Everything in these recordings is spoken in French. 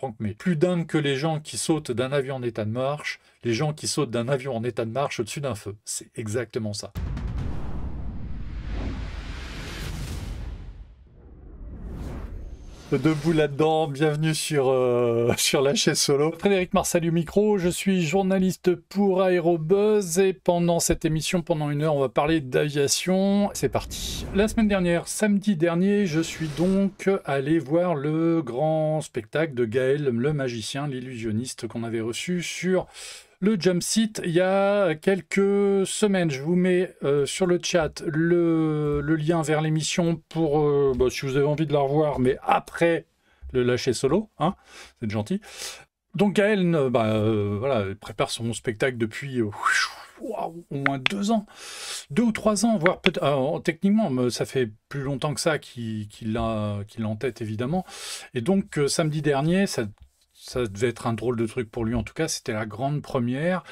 Franck, mais plus dingue que les gens qui sautent d'un avion en état de marche, les gens qui sautent d'un avion en état de marche au-dessus d'un feu. C'est exactement ça. Debout là-dedans, bienvenue sur la chaise solo. Frédéric Marsal du micro, je suis journaliste pour Aérobuzz et pendant cette émission, pendant 1 heure, on va parler d'aviation. C'est parti. La semaine dernière, samedi dernier, je suis donc allé voir le grand spectacle de Gaël, le magicien, l'illusionniste qu'on avait reçu sur le Jump Seat il y a quelques semaines. Je vous mets sur le chat le lien vers l'émission pour si vous avez envie de la revoir, mais après le lâcher solo, hein, c'est gentil. Donc Gaël, voilà, il prépare son spectacle depuis au moins 2 ans, 2 ou 3 ans, voire peut-être. Techniquement, ça fait plus longtemps que ça qu'il l'a en tête, évidemment. Et donc samedi dernier, ça devait être un drôle de truc pour lui, en tout cas, c'était la grande première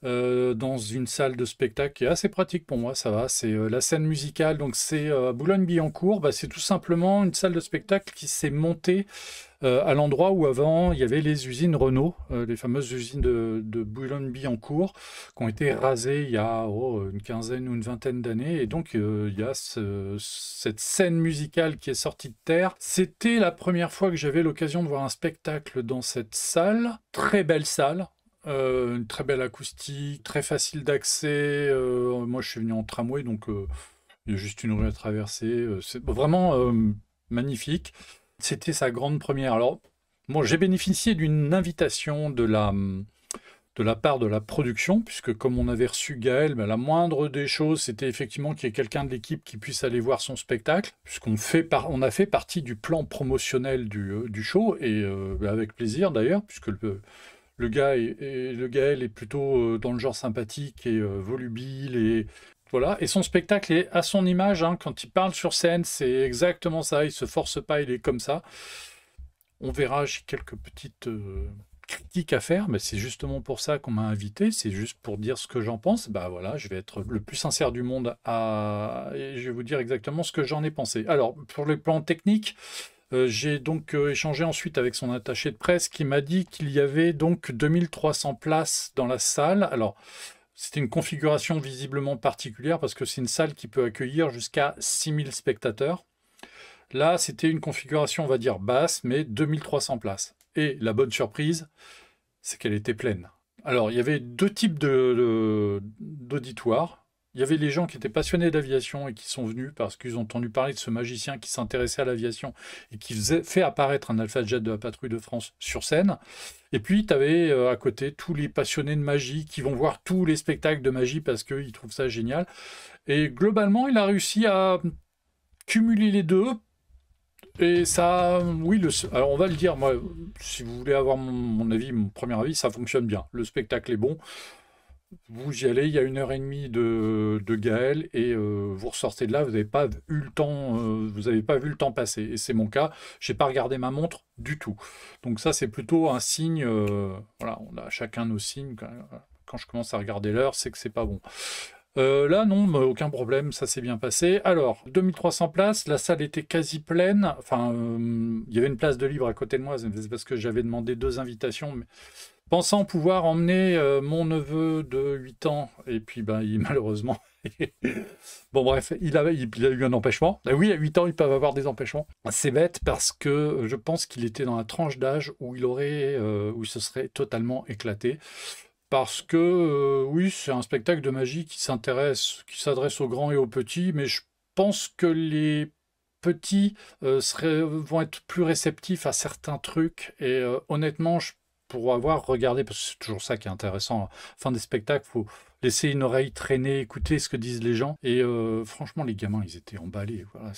dans une salle de spectacle qui est assez pratique pour moi, ça va, c'est la scène musicale, donc c'est à Boulogne-Billancourt, c'est tout simplement une salle de spectacle qui s'est montée à l'endroit où avant il y avait les usines Renault, les fameuses usines de Boulogne-Billancourt, qui ont été rasées il y a une quinzaine ou une vingtaine d'années, et donc il y a cette scène musicale qui est sortie de terre. C'était la première fois que j'avais l'occasion de voir un spectacle dans cette salle, très belle salle. Une très belle acoustique, très facile d'accès. Moi, je suis venu en tramway, donc il y a juste une rue à traverser. C'est vraiment magnifique. C'était sa grande première. Alors, bon, j'ai bénéficié d'une invitation de la part de la production, puisque comme on avait reçu Gaël, la moindre des choses, c'était effectivement qu'il y ait quelqu'un de l'équipe qui puisse aller voir son spectacle, puisqu'on a fait partie du plan promotionnel du show, et avec plaisir d'ailleurs, puisque le Gaël est plutôt dans le genre sympathique et volubile, et voilà. Et son spectacle est à son image, hein. Quand il parle sur scène, c'est exactement ça. Il se force pas, il est comme ça. On verra, j'ai quelques petites critiques à faire, mais c'est justement pour ça qu'on m'a invité. C'est juste pour dire ce que j'en pense. Voilà, je vais être le plus sincère du monde et je vais vous dire exactement ce que j'en ai pensé. Alors, pour le plan technique, j'ai donc échangé ensuite avec son attaché de presse qui m'a dit qu'il y avait donc 2300 places dans la salle. Alors, c'était une configuration visiblement particulière parce que c'est une salle qui peut accueillir jusqu'à 6000 spectateurs. Là, c'était une configuration, on va dire, basse, mais 2300 places. Et la bonne surprise, c'est qu'elle était pleine. Alors, il y avait 2 types d'auditoires. Il y avait les gens qui étaient passionnés d'aviation et qui sont venus parce qu'ils ont entendu parler de ce magicien qui s'intéressait à l'aviation et qui fait apparaître un Alpha Jet de la Patrouille de France sur scène. Et puis, tu avais à côté tous les passionnés de magie qui vont voir tous les spectacles de magie parce qu'ils trouvent ça génial. Et globalement, il a réussi à cumuler les deux. Et ça, oui, alors on va le dire, moi, si vous voulez avoir mon avis, mon premier avis, ça fonctionne bien. Le spectacle est bon. Vous y allez, il y a 1 heure et demie de Gaël et vous ressortez de là, vous n'avez pas eu le temps, vous n'avez pas vu le temps passer. Et c'est mon cas, j'ai pas regardé ma montre du tout. Donc ça, c'est plutôt un signe. Voilà, on a chacun nos signes. Quand je commence à regarder l'heure, c'est que c'est pas bon. Là, non, aucun problème, ça s'est bien passé. Alors, 2300 places, la salle était quasi pleine. Enfin, il y avait une place de libre à côté de moi, c'est parce que j'avais demandé 2 invitations. Mais pensant pouvoir emmener mon neveu de 8 ans, et puis malheureusement, bon bref, il a eu un empêchement. Ah oui, à 8 ans, ils peuvent avoir des empêchements. C'est bête parce que je pense qu'il était dans la tranche d'âge où il se serait totalement éclaté. Parce que, oui, c'est un spectacle de magie qui s'adresse aux grands et aux petits, mais je pense que les petits vont être plus réceptifs à certains trucs. Et honnêtement, pour avoir regardé, parce que c'est toujours ça qui est intéressant, à la fin des spectacles, il faut laisser une oreille traîner, écouter ce que disent les gens. Et franchement, les gamins, ils étaient emballés. Voilà,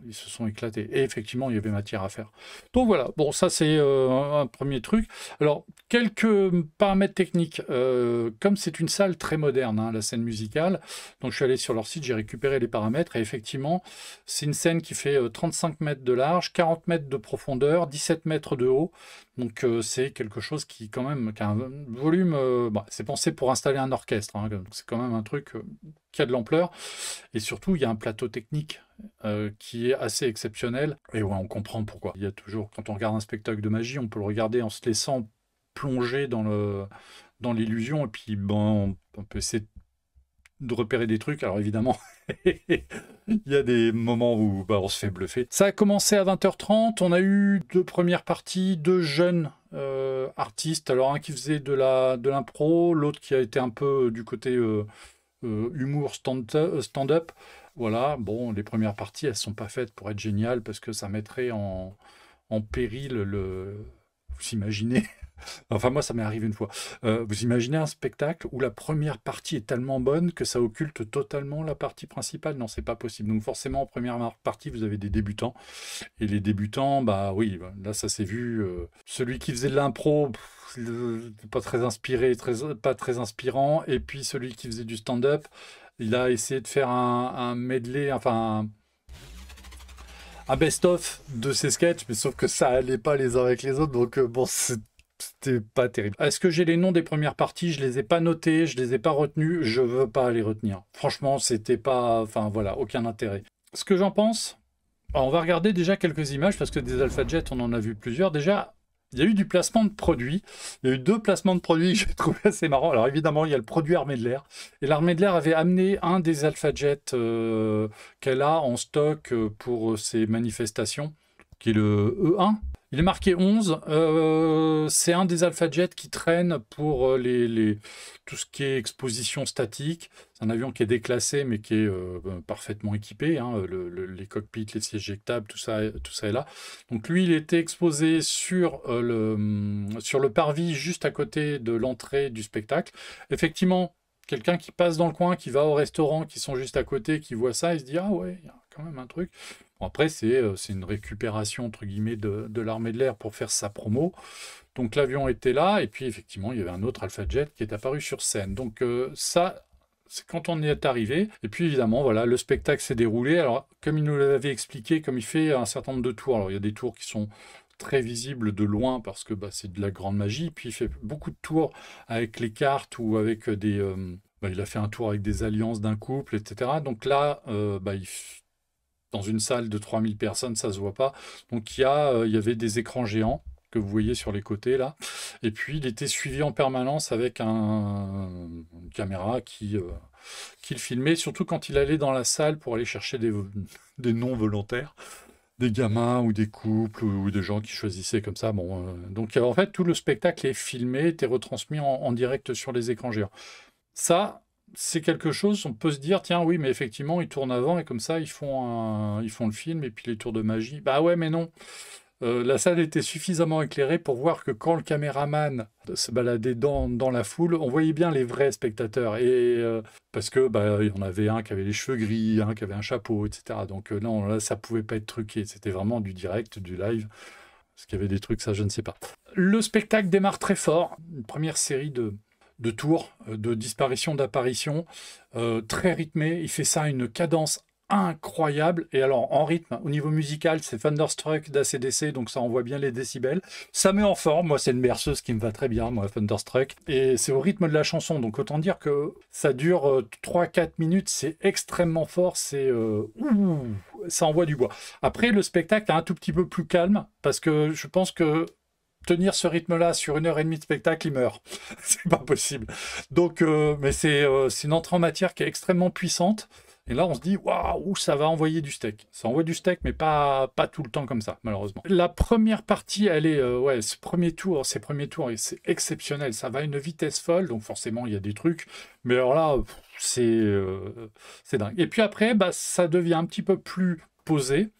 ils se sont éclatés. Et effectivement, il y avait matière à faire. Donc voilà, bon, ça c'est un premier truc. Alors, quelques paramètres techniques. Comme c'est une salle très moderne, hein, la scène musicale, donc je suis allé sur leur site, j'ai récupéré les paramètres. Et effectivement, c'est une scène qui fait 35 mètres de large, 40 mètres de profondeur, 17 mètres de haut. Donc c'est quelque chose qui quand même qui a un volume, c'est pensé pour installer un orchestre, hein, donc c'est quand même un truc qui a de l'ampleur. Et surtout, il y a un plateau technique qui est assez exceptionnel. Et ouais, on comprend pourquoi. Il y a toujours, quand on regarde un spectacle de magie, on peut le regarder en se laissant plonger dans l'illusion. Et puis, bon, on peut essayer de repérer des trucs. Alors évidemment, il y a des moments où on se fait bluffer. Ça a commencé à 20h30. On a eu 2 premières parties, 2 jeunes artistes. Alors un qui faisait de l'impro, l'autre qui a été un peu du côté humour stand-up. Voilà, bon, les premières parties, elles sont pas faites pour être géniales parce que ça mettrait en péril le... Vous imaginez? Enfin, moi, ça m'est arrivé une fois. Vous imaginez un spectacle où la première partie est tellement bonne que ça occulte totalement la partie principale? Non, c'est pas possible. Donc forcément, en première partie, vous avez des débutants. Et les débutants, bah oui, là, ça s'est vu. Celui qui faisait de l'impro, pas très inspiré, pas très inspirant. Et puis celui qui faisait du stand-up, il a essayé de faire un medley, enfin un best-of de ses sketchs, mais sauf que ça allait pas les uns avec les autres, donc bon, c'était pas terrible. Est-ce que j'ai les noms des premières parties? Je les ai pas notés, je les ai pas retenus, je veux pas les retenir. Franchement, c'était pas... Enfin voilà, aucun intérêt. Ce que j'en pense, alors, on va regarder déjà quelques images, parce que des Alpha Jet, on en a vu plusieurs. Déjà, il y a eu du placement de produits. Il y a eu 2 placements de produits que j'ai trouvé assez marrants. Alors évidemment, il y a le produit Armée de l'air. Et l'Armée de l'air avait amené un des Alpha Jet qu'elle a en stock pour ses manifestations, qui est le E1. Il est marqué 11. C'est un des Alpha Jet qui traîne pour tout ce qui est exposition statique. C'est un avion qui est déclassé, mais qui est parfaitement équipé. Hein, les cockpits, les sièges éjectables, tout ça est là. Donc lui, il était exposé sur le parvis, juste à côté de l'entrée du spectacle. Effectivement, quelqu'un qui passe dans le coin, qui va au restaurant, qui sont juste à côté, qui voit ça, il se dit « Ah ouais, il y a quand même un truc ». Bon, après, c'est une récupération, entre guillemets, de l'armée de l'air pour faire sa promo. Donc l'avion était là, et puis effectivement, il y avait un autre Alpha Jet qui est apparu sur scène. Donc ça, c'est quand on y est arrivé. Et puis évidemment, voilà, le spectacle s'est déroulé. Alors, comme il nous l'avait expliqué, comme il fait un certain nombre de tours, alors il y a des tours qui sont très visibles de loin parce que c'est de la grande magie. Puis il fait beaucoup de tours avec les cartes ou avec des... il a fait un tour avec des alliances d'un couple, etc. Donc là, dans une salle de 3000 personnes, ça se voit pas. Donc il y avait des écrans géants que vous voyez sur les côtés là. Et puis il était suivi en permanence avec une caméra qui le filmait, surtout quand il allait dans la salle pour aller chercher des non-volontaires, des gamins ou des couples ou des gens qui choisissaient comme ça. Bon, donc en fait tout le spectacle est filmé, était retransmis en direct sur les écrans géants. Ça, c'est quelque chose, on peut se dire, tiens, oui, mais effectivement, ils tournent avant et comme ça, ils font le film et puis les tours de magie. Bah ouais, mais non. La salle était suffisamment éclairée pour voir que quand le caméraman se baladait dans la foule, on voyait bien les vrais spectateurs. Et parce que il y en avait un qui avait les cheveux gris, un qui avait un chapeau, etc. Donc non, là, ça pouvait pas être truqué. C'était vraiment du direct, du live. Parce qu'il y avait des trucs, ça, je ne sais pas. Le spectacle démarre très fort. Une première série de tours, de disparition, d'apparition, très rythmé. Il fait ça à une cadence incroyable. Et alors, en rythme, au niveau musical, c'est Thunderstruck d'ACDC, donc ça envoie bien les décibels. Ça met en forme. Moi, c'est une berceuse qui me va très bien, moi, Thunderstruck. Et c'est au rythme de la chanson. Donc, autant dire que ça dure 3-4 minutes. C'est extrêmement fort. Ça envoie du bois. Après, le spectacle est un tout petit peu plus calme, parce que je pense que tenir ce rythme-là sur 1h30 de spectacle, il meurt. C'est pas possible. Donc, mais c'est une entrée en matière qui est extrêmement puissante. Et là, on se dit, waouh, ça va envoyer du steak. Ça envoie du steak, mais pas tout le temps comme ça, malheureusement. La première partie, elle est, ces premiers tours, c'est exceptionnel. Ça va à une vitesse folle, donc forcément, il y a des trucs. Mais alors là, c'est dingue. Et puis après, ça devient un petit peu plus posé,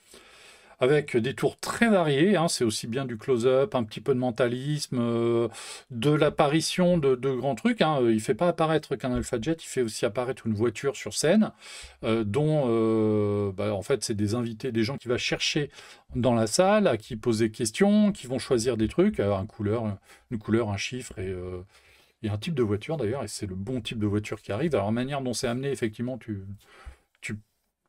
avec des tours très variés, hein, c'est aussi bien du close-up, un petit peu de mentalisme, de l'apparition de grands trucs. Hein. Il ne fait pas apparaître qu'un Alpha Jet, il fait aussi apparaître une voiture sur scène, dont en fait c'est des invités, des gens qui vont chercher dans la salle, à qui poser des questions, qui vont choisir des trucs, une couleur, un chiffre et un type de voiture d'ailleurs, et c'est le bon type de voiture qui arrive. Alors la manière dont c'est amené, effectivement,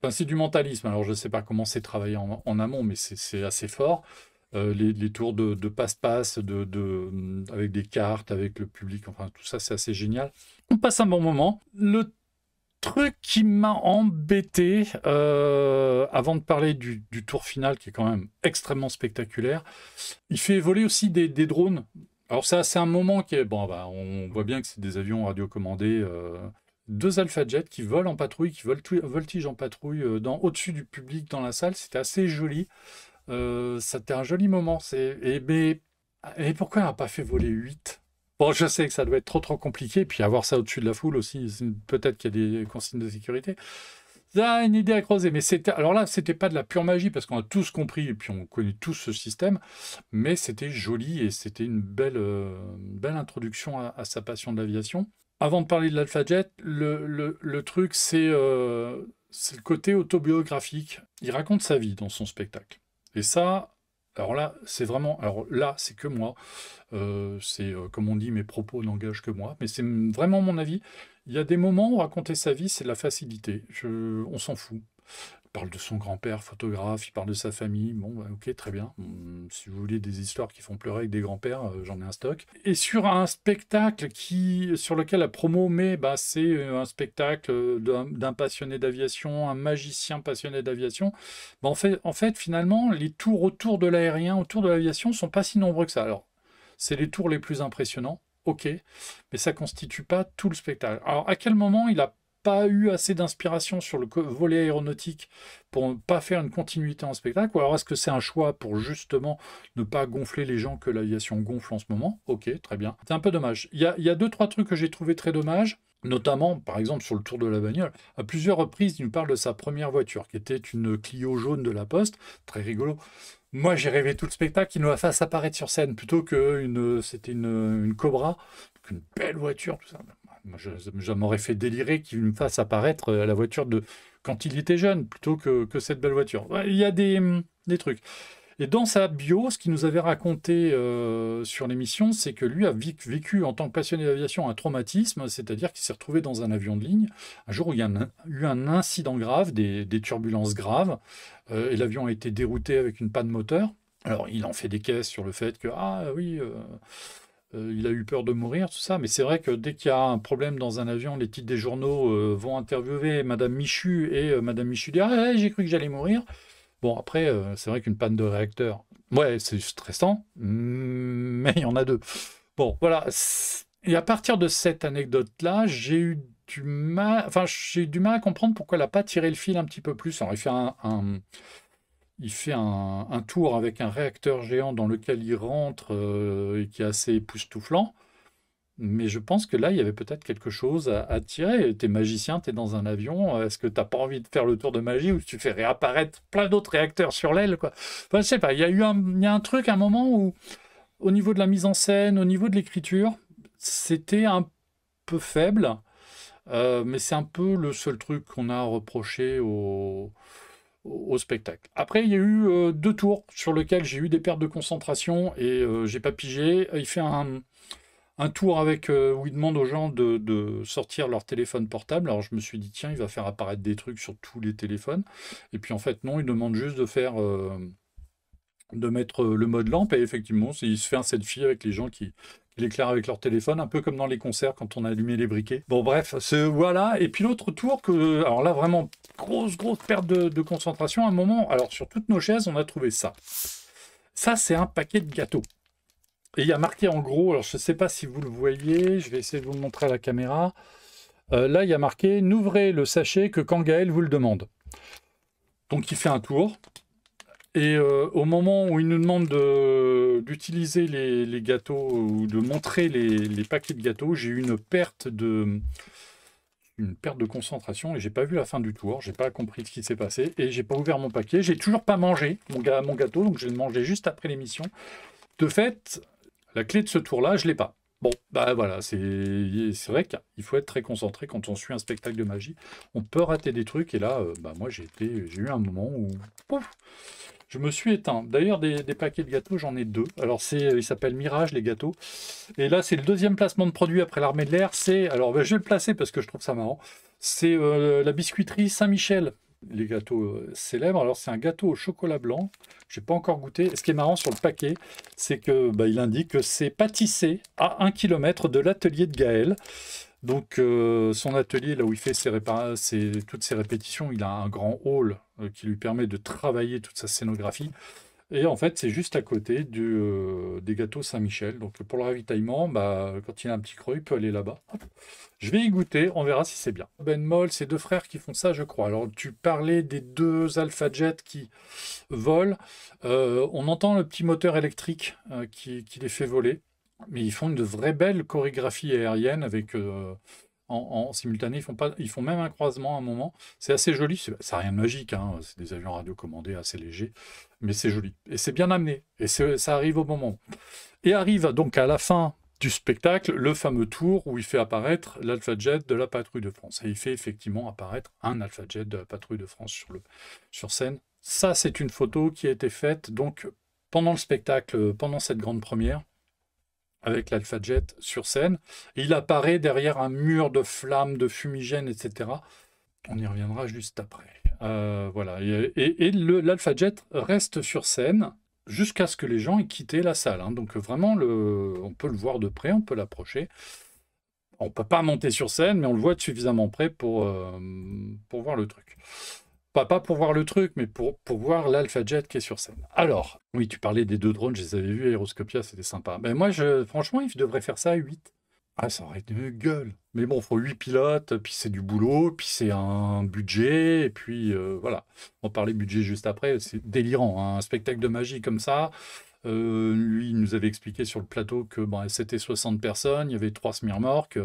c'est du mentalisme. Alors, je ne sais pas comment c'est travaillé en amont, mais c'est assez fort. les tours de passe-passe, avec des cartes, avec le public, enfin tout ça c'est assez génial. On passe un bon moment. Le truc qui m'a embêté, avant de parler du tour final qui est quand même extrêmement spectaculaire, il fait voler aussi des drones. Alors ça c'est un moment qui est... Bon, bah, on voit bien que c'est des avions radiocommandés. Deux Alpha Jet qui volent en patrouille, qui voltigent en patrouille au-dessus du public dans la salle. C'était assez joli. C'était un joli moment. Et pourquoi on n'a pas fait voler 8? Bon, je sais que ça doit être trop compliqué. Puis avoir ça au-dessus de la foule aussi, peut-être qu'il y a des consignes de sécurité. Ça, une idée à creuser. Mais alors là, c'était pas de la pure magie parce qu'on a tous compris et puis on connaît tous ce système. Mais c'était joli et c'était une belle introduction à sa passion de l'aviation. Avant de parler de l'Alpha Jet, le truc, c'est le côté autobiographique. Il raconte sa vie dans son spectacle. Et ça, alors là, c'est vraiment... Alors là, c'est que moi. Comme on dit, mes propos n'engagent que moi. Mais c'est vraiment mon avis. Il y a des moments où raconter sa vie, c'est de la facilité. On s'en fout. Il parle de son grand-père, photographe, il parle de sa famille. Bon, bah, ok, très bien. Si vous voulez des histoires qui font pleurer avec des grands-pères, j'en ai un stock. Et sur un spectacle sur lequel la promo met, bah, c'est un spectacle d'un passionné d'aviation, un magicien passionné d'aviation. Bah, en fait, finalement, les tours autour de l'aérien, autour de l'aviation, sont pas si nombreux que ça. Alors, c'est les tours les plus impressionnants, ok, mais ça constitue pas tout le spectacle. Alors, à quel moment il a pas eu assez d'inspiration sur le volet aéronautique pour ne pas faire une continuité en spectacle, ou alors est-ce que c'est un choix pour justement ne pas gonfler les gens que l'aviation gonfle en ce moment? Ok, très bien. C'est un peu dommage. Il y a 2-3 trucs que j'ai trouvé très dommages, notamment, par exemple, sur le tour de la bagnole. À plusieurs reprises, il nous parle de sa première voiture, qui était une Clio jaune de la Poste, très rigolo. Moi, j'ai rêvé tout le spectacle qu'il nous la fasse apparaître sur scène, plutôt c'était une Cobra, une belle voiture, tout ça. Moi, je m'aurais fait délirer qu'il me fasse apparaître la voiture de quand il était jeune, plutôt que cette belle voiture. Ouais, il y a des trucs. Et dans sa bio, ce qu'il nous avait raconté sur l'émission, c'est que lui a vécu en tant que passionné d'aviation un traumatisme, c'est-à-dire qu'il s'est retrouvé dans un avion de ligne, un jour où il y a eu un incident grave, des turbulences graves, et l'avion a été dérouté avec une panne moteur. Alors, il en fait des caisses sur le fait que, ah oui... il a eu peur de mourir, tout ça, mais c'est vrai que dès qu'il y a un problème dans un avion, les titres des journaux vont interviewer Madame Michu, et Madame Michu dit « Ah, j'ai cru que j'allais mourir ». Bon, après, c'est vrai qu'une panne de réacteur, ouais, c'est stressant, mais il y en a deux. Bon, voilà. Et à partir de cette anecdote-là, j'ai eu du mal à comprendre pourquoi elle n'a pas tiré le fil un petit peu plus. Alors, il fait un tour avec un réacteur géant dans lequel il rentre et qui est assez époustouflant. Mais je pense que là, il y avait peut-être quelque chose à tirer. T'es magicien, t'es dans un avion. Est-ce que t'as pas envie de faire le tour de magie où tu fais réapparaître plein d'autres réacteurs sur l'aile, quoi? Enfin, je sais pas. Il y a un truc, un moment où, au niveau de la mise en scène, au niveau de l'écriture, c'était un peu faible. Mais c'est un peu le seul truc qu'on a reproché au spectacle. Après, il y a eu 2 tours sur lesquels j'ai eu des pertes de concentration et j'ai pas pigé. Il fait un tour où il demande aux gens de sortir leur téléphone portable. Alors je me suis dit, tiens, il va faire apparaître des trucs sur tous les téléphones. Et puis en fait, non, il demande juste de mettre le mode lampe. Et effectivement, il se fait un selfie avec les gens qui l'éclairent avec leur téléphone, un peu comme dans les concerts quand on a allumé les briquets. Bon, bref, voilà. Et puis l'autre tour, alors là, vraiment, grosse perte de concentration. À un moment, alors sur toutes nos chaises, on a trouvé ça. Ça, c'est un paquet de gâteaux. Et il y a marqué en gros, alors je ne sais pas si vous le voyez, je vais essayer de vous le montrer à la caméra. Là, il y a marqué « N'ouvrez le sachet que quand Gaël vous le demande ». Donc il fait un tour. Et au moment où il nous demande d'utiliser les gâteaux ou de montrer les paquets de gâteaux, j'ai eu une perte de concentration et j'ai pas vu la fin du tour. J'ai pas compris ce qui s'est passé et j'ai pas ouvert mon paquet. J'ai toujours pas mangé mon gâteau, donc je vais le manger juste après l'émission. De fait, la clé de ce tour-là, je l'ai pas. Bon, bah voilà, c'est vrai qu'il faut être très concentré quand on suit un spectacle de magie. On peut rater des trucs et là, moi j'ai eu un moment où pouf, je me suis éteint. D'ailleurs, des paquets de gâteaux, j'en ai 2. Alors ils s'appellent Mirage les gâteaux. Et là, c'est le 2e placement de produit après l'Armée de l'air. Alors je vais le placer parce que je trouve ça marrant. C'est la biscuiterie Saint-Michel. les gâteaux célèbres. Alors, c'est un gâteau au chocolat blanc. Je n'ai pas encore goûté. Et ce qui est marrant sur le paquet, c'est que il indique que c'est pâtissé à 1 km de l'atelier de Gaël. Donc, son atelier, là où il fait toutes ses répétitions, il a un grand hall qui lui permet de travailler toute sa scénographie. Et en fait, c'est juste à côté des gâteaux Saint-Michel. Donc, pour le ravitaillement, quand il a un petit creux, il peut aller là-bas. Hop. Je vais y goûter, on verra si c'est bien. Ben Moll, c'est deux frères qui font ça, je crois. Alors, tu parlais des deux Alpha Jet qui volent. On entend le petit moteur électrique qui les fait voler. Mais ils font une vraie belle chorégraphie aérienne avec en simultané. Ils font même un croisement à un moment. C'est assez joli. Ça n'a rien de magique, hein. C'est des avions radiocommandés assez légers, mais c'est joli. Et c'est bien amené. Et ça arrive au moment. Et arrive donc à la fin du spectacle le fameux tour où il fait apparaître l'Alpha Jet de la Patrouille de France. Et il fait effectivement apparaître un Alpha Jet de la Patrouille de France sur scène. Ça, c'est une photo qui a été faite donc pendant le spectacle, pendant cette grande première, avec l'Alpha Jet sur scène. Et il apparaît derrière un mur de flammes, de fumigènes, etc. On y reviendra juste après. Voilà. Et l'Alpha Jet reste sur scène jusqu'à ce que les gens aient quitté la salle. Hein. Donc vraiment, on peut le voir de près, on peut l'approcher. On ne peut pas monter sur scène, mais on le voit de suffisamment près pour voir le truc. Pas pour voir le truc, mais pour voir l'Alpha Jet qui est sur scène. Alors, oui, tu parlais des deux drones, je les avais vus, Aeroscopia, c'était sympa. Ben moi, franchement, ils devraient faire ça à 8. Ah, ça aurait été une gueule. Mais bon, il faut 8 pilotes, puis c'est du boulot, puis c'est un budget, et puis voilà. On parlait budget juste après, c'est délirant, hein, un spectacle de magie comme ça. Lui, il nous avait expliqué sur le plateau que c'était 60 personnes, il y avait 3 smirmorques.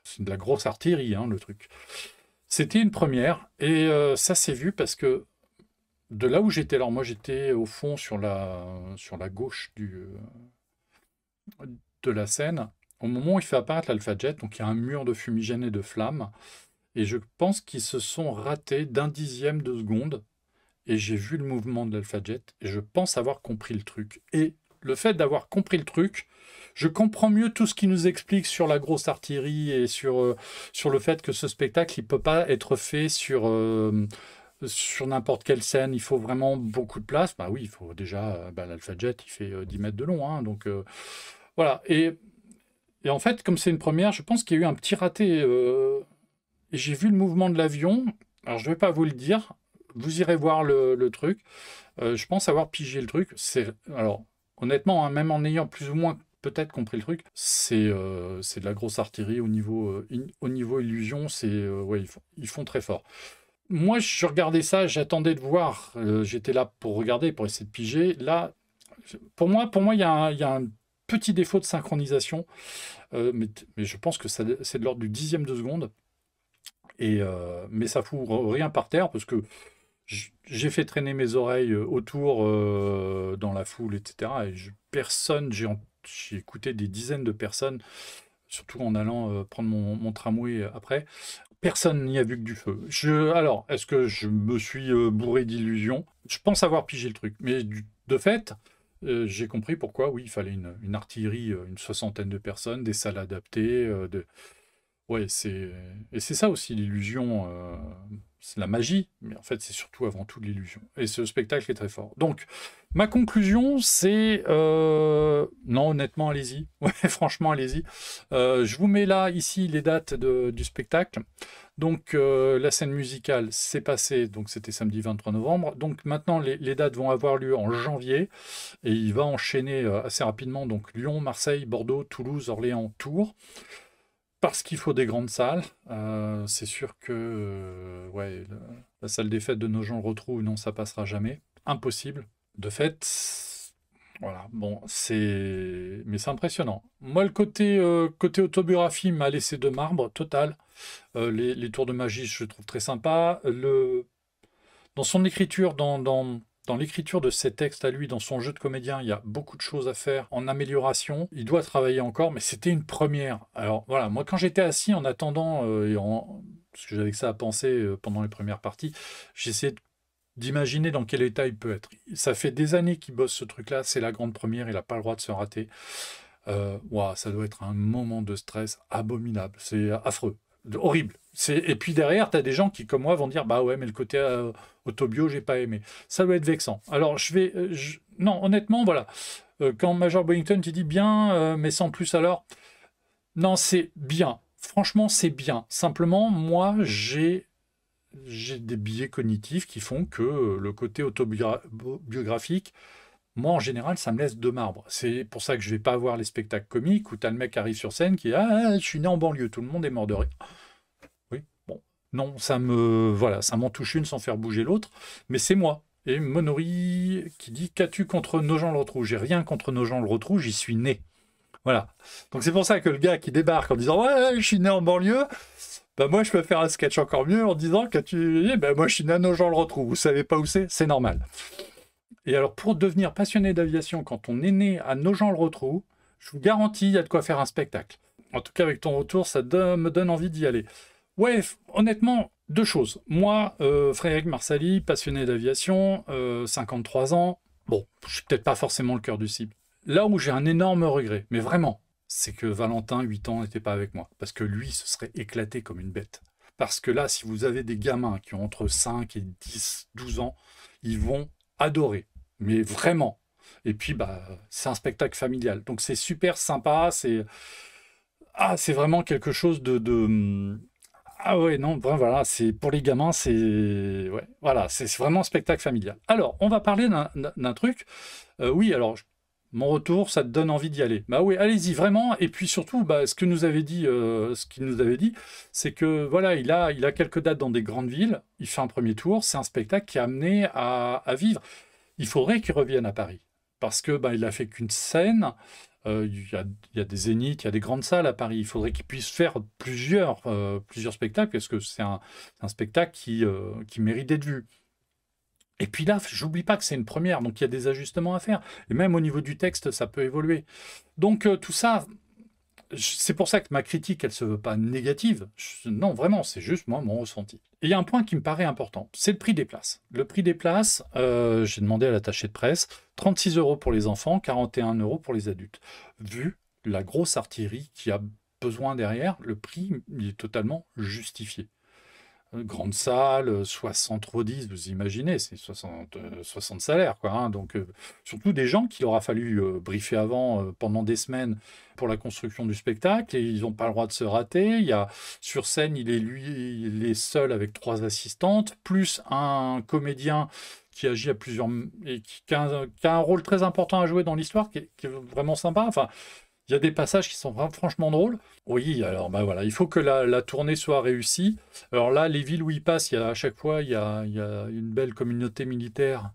C'est de la grosse artillerie, hein, le truc. C'était une première, et ça s'est vu parce que de là où j'étais, alors moi j'étais au fond sur la gauche de la scène, au moment où il fait apparaître l'Alpha Jet, donc il y a un mur de fumigène et de flammes, et je pense qu'ils se sont ratés d'un dixième de seconde, et j'ai vu le mouvement de l'Alpha Jet, et je pense avoir compris le truc. Et le fait d'avoir compris le truc, je comprends mieux tout ce qui nous explique sur la grosse artillerie et sur le fait que ce spectacle, il ne peut pas être fait sur n'importe quelle scène. Il faut vraiment beaucoup de place. Bah oui, il faut déjà... l'Alpha Jet, il fait 10 mètres de long. Hein, donc voilà. Et en fait, comme c'est une première, je pense qu'il y a eu un petit raté. Et j'ai vu le mouvement de l'avion. Alors, je ne vais pas vous le dire. Vous irez voir le truc. Je pense avoir pigé le truc. Alors, honnêtement, hein, même en ayant plus ou moins peut-être compris le truc, c'est de la grosse artillerie au niveau illusion. Ouais, ils font très fort. Moi, je regardais ça, j'attendais de voir. J'étais là pour regarder, pour essayer de piger. Là, pour moi, il y a un petit défaut de synchronisation, mais je pense que c'est de l'ordre du dixième de seconde. Mais ça fout rien par terre parce que j'ai fait traîner mes oreilles autour dans la foule, etc. Et j'ai écouté des dizaines de personnes, surtout en allant prendre mon tramway après. Personne n'y a vu que du feu. Alors, est-ce que je me suis bourré d'illusions? Je pense avoir pigé le truc. Mais de fait, j'ai compris pourquoi, oui, il fallait une artillerie, une soixantaine de personnes, des salles adaptées. Ouais, et c'est ça aussi l'illusion. C'est la magie, mais en fait, c'est surtout avant tout de l'illusion. Et ce spectacle est très fort. Donc, ma conclusion, c'est... Non, honnêtement, allez-y. Ouais, franchement, allez-y. Je vous mets là, ici, les dates du spectacle. Donc, la scène musicale s'est passée, donc c'était samedi 23 novembre. Donc, maintenant, les dates vont avoir lieu en janvier. Et il va enchaîner assez rapidement. Donc, Lyon, Marseille, Bordeaux, Toulouse, Orléans, Tours. Parce qu'il faut des grandes salles. C'est sûr que ouais, la salle des fêtes de Nogent-le-Rotrou, non, ça passera jamais. Impossible. De fait, voilà, bon, mais c'est impressionnant. Moi, le côté autobiographie m'a laissé de marbre, total. Les tours de magie, je trouve très sympa. Dans son écriture, dans l'écriture de ses textes à lui, dans son jeu de comédien, il y a beaucoup de choses à faire en amélioration. Il doit travailler encore, mais c'était une première. Alors voilà, moi quand j'étais assis en attendant, parce que j'avais que ça à penser pendant les premières parties, j'essayais d'imaginer dans quel état il peut être. Ça fait des années qu'il bosse ce truc-là, c'est la grande première, il n'a pas le droit de se rater. Ça doit être un moment de stress abominable, c'est affreux. Horrible. Et puis derrière, tu as des gens qui, comme moi, vont dire, bah ouais, mais le côté autobio, j'ai pas aimé. Ça doit être vexant. Alors, non, honnêtement, voilà. Quand Major Boyington, tu dis bien, mais sans plus alors, non, c'est bien. Franchement, c'est bien. Simplement, moi, j'ai des biais cognitifs qui font que le côté autobiographique, moi, en général, ça me laisse de marbre. C'est pour ça que je vais pas voir les spectacles comiques où tu as le mec qui arrive sur scène qui est «Ah, je suis né en banlieue, tout le monde est mort de rire». Oui, bon. Non, voilà, ça m'en touche une sans faire bouger l'autre, mais c'est moi. Et Monori qui dit «Qu'as-tu contre Nogent-le-Rotrou ?» J'ai rien contre Nogent-le-Rotrou, j'y suis né. Voilà. Donc c'est pour ça que le gars qui débarque en disant «Ouais, je suis né en banlieue», bah moi je peux faire un sketch encore mieux en disant bah moi je suis né à Nogent-le-Rotrou, vous savez pas où c'est normal. Et alors, pour devenir passionné d'aviation, quand on est né à Nogent-le-Rotrou, je vous garantis, il y a de quoi faire un spectacle. En tout cas, avec ton retour, ça me donne envie d'y aller. Ouais, honnêtement, deux choses. Moi, Frédéric Marsali, passionné d'aviation, 53 ans. Bon, je suis peut-être pas forcément le cœur du cible. Là où j'ai un énorme regret, mais vraiment, c'est que Valentin, 8 ans, n'était pas avec moi. Parce que lui, se serait éclaté comme une bête. Parce que là, si vous avez des gamins qui ont entre 5 et 10, 12 ans, ils vont adorer. Mais vraiment. Et puis, bah, c'est un spectacle familial. Donc, c'est super sympa. C'est vraiment quelque chose Ah ouais, non, voilà, c'est pour les gamins, ouais, voilà, c'est vraiment un spectacle familial. Alors, on va parler d'un truc. Oui, alors, mon retour, ça te donne envie d'y aller. Bah oui, allez-y, vraiment. Et puis surtout, bah, ce qu'il nous avait dit, c'est que voilà, il a quelques dates dans des grandes villes. Il fait un premier tour. C'est un spectacle qui est amené à vivre. Il faudrait qu'il revienne à Paris. Parce que bah, il a fait qu'une scène. Il y a des zéniths, il y a des grandes salles à Paris. Il faudrait qu'il puisse faire plusieurs spectacles, parce que c'est un spectacle qui mérite d'être vu. Et puis là, j'oublie pas que c'est une première, donc il y a des ajustements à faire. Et même au niveau du texte, ça peut évoluer. Donc tout ça, c'est pour ça que ma critique, elle se veut pas négative. Non, vraiment, c'est juste moi, mon ressenti. Et il y a un point qui me paraît important, c'est le prix des places. Le prix des places, j'ai demandé à l'attaché de presse, 36 € pour les enfants, 41 € pour les adultes. Vu la grosse artillerie qui a besoin derrière, le prix il est totalement justifié. Grande salle, 60 rodis, vous imaginez, c'est 60 salaires, quoi. Hein. Donc, surtout des gens qu'il aura fallu briefer avant pendant des semaines pour la construction du spectacle, et ils n'ont pas le droit de se rater. Sur scène, il est seul avec 3 assistantes, plus un comédien qui agit à plusieurs... et qui a un rôle très important à jouer dans l'histoire, qui est vraiment sympa. Enfin, il y a des passages qui sont franchement drôles. Oui, alors bah voilà, il faut que la tournée soit réussie. Alors là, les villes où il passe, à chaque fois, il y a une belle communauté militaire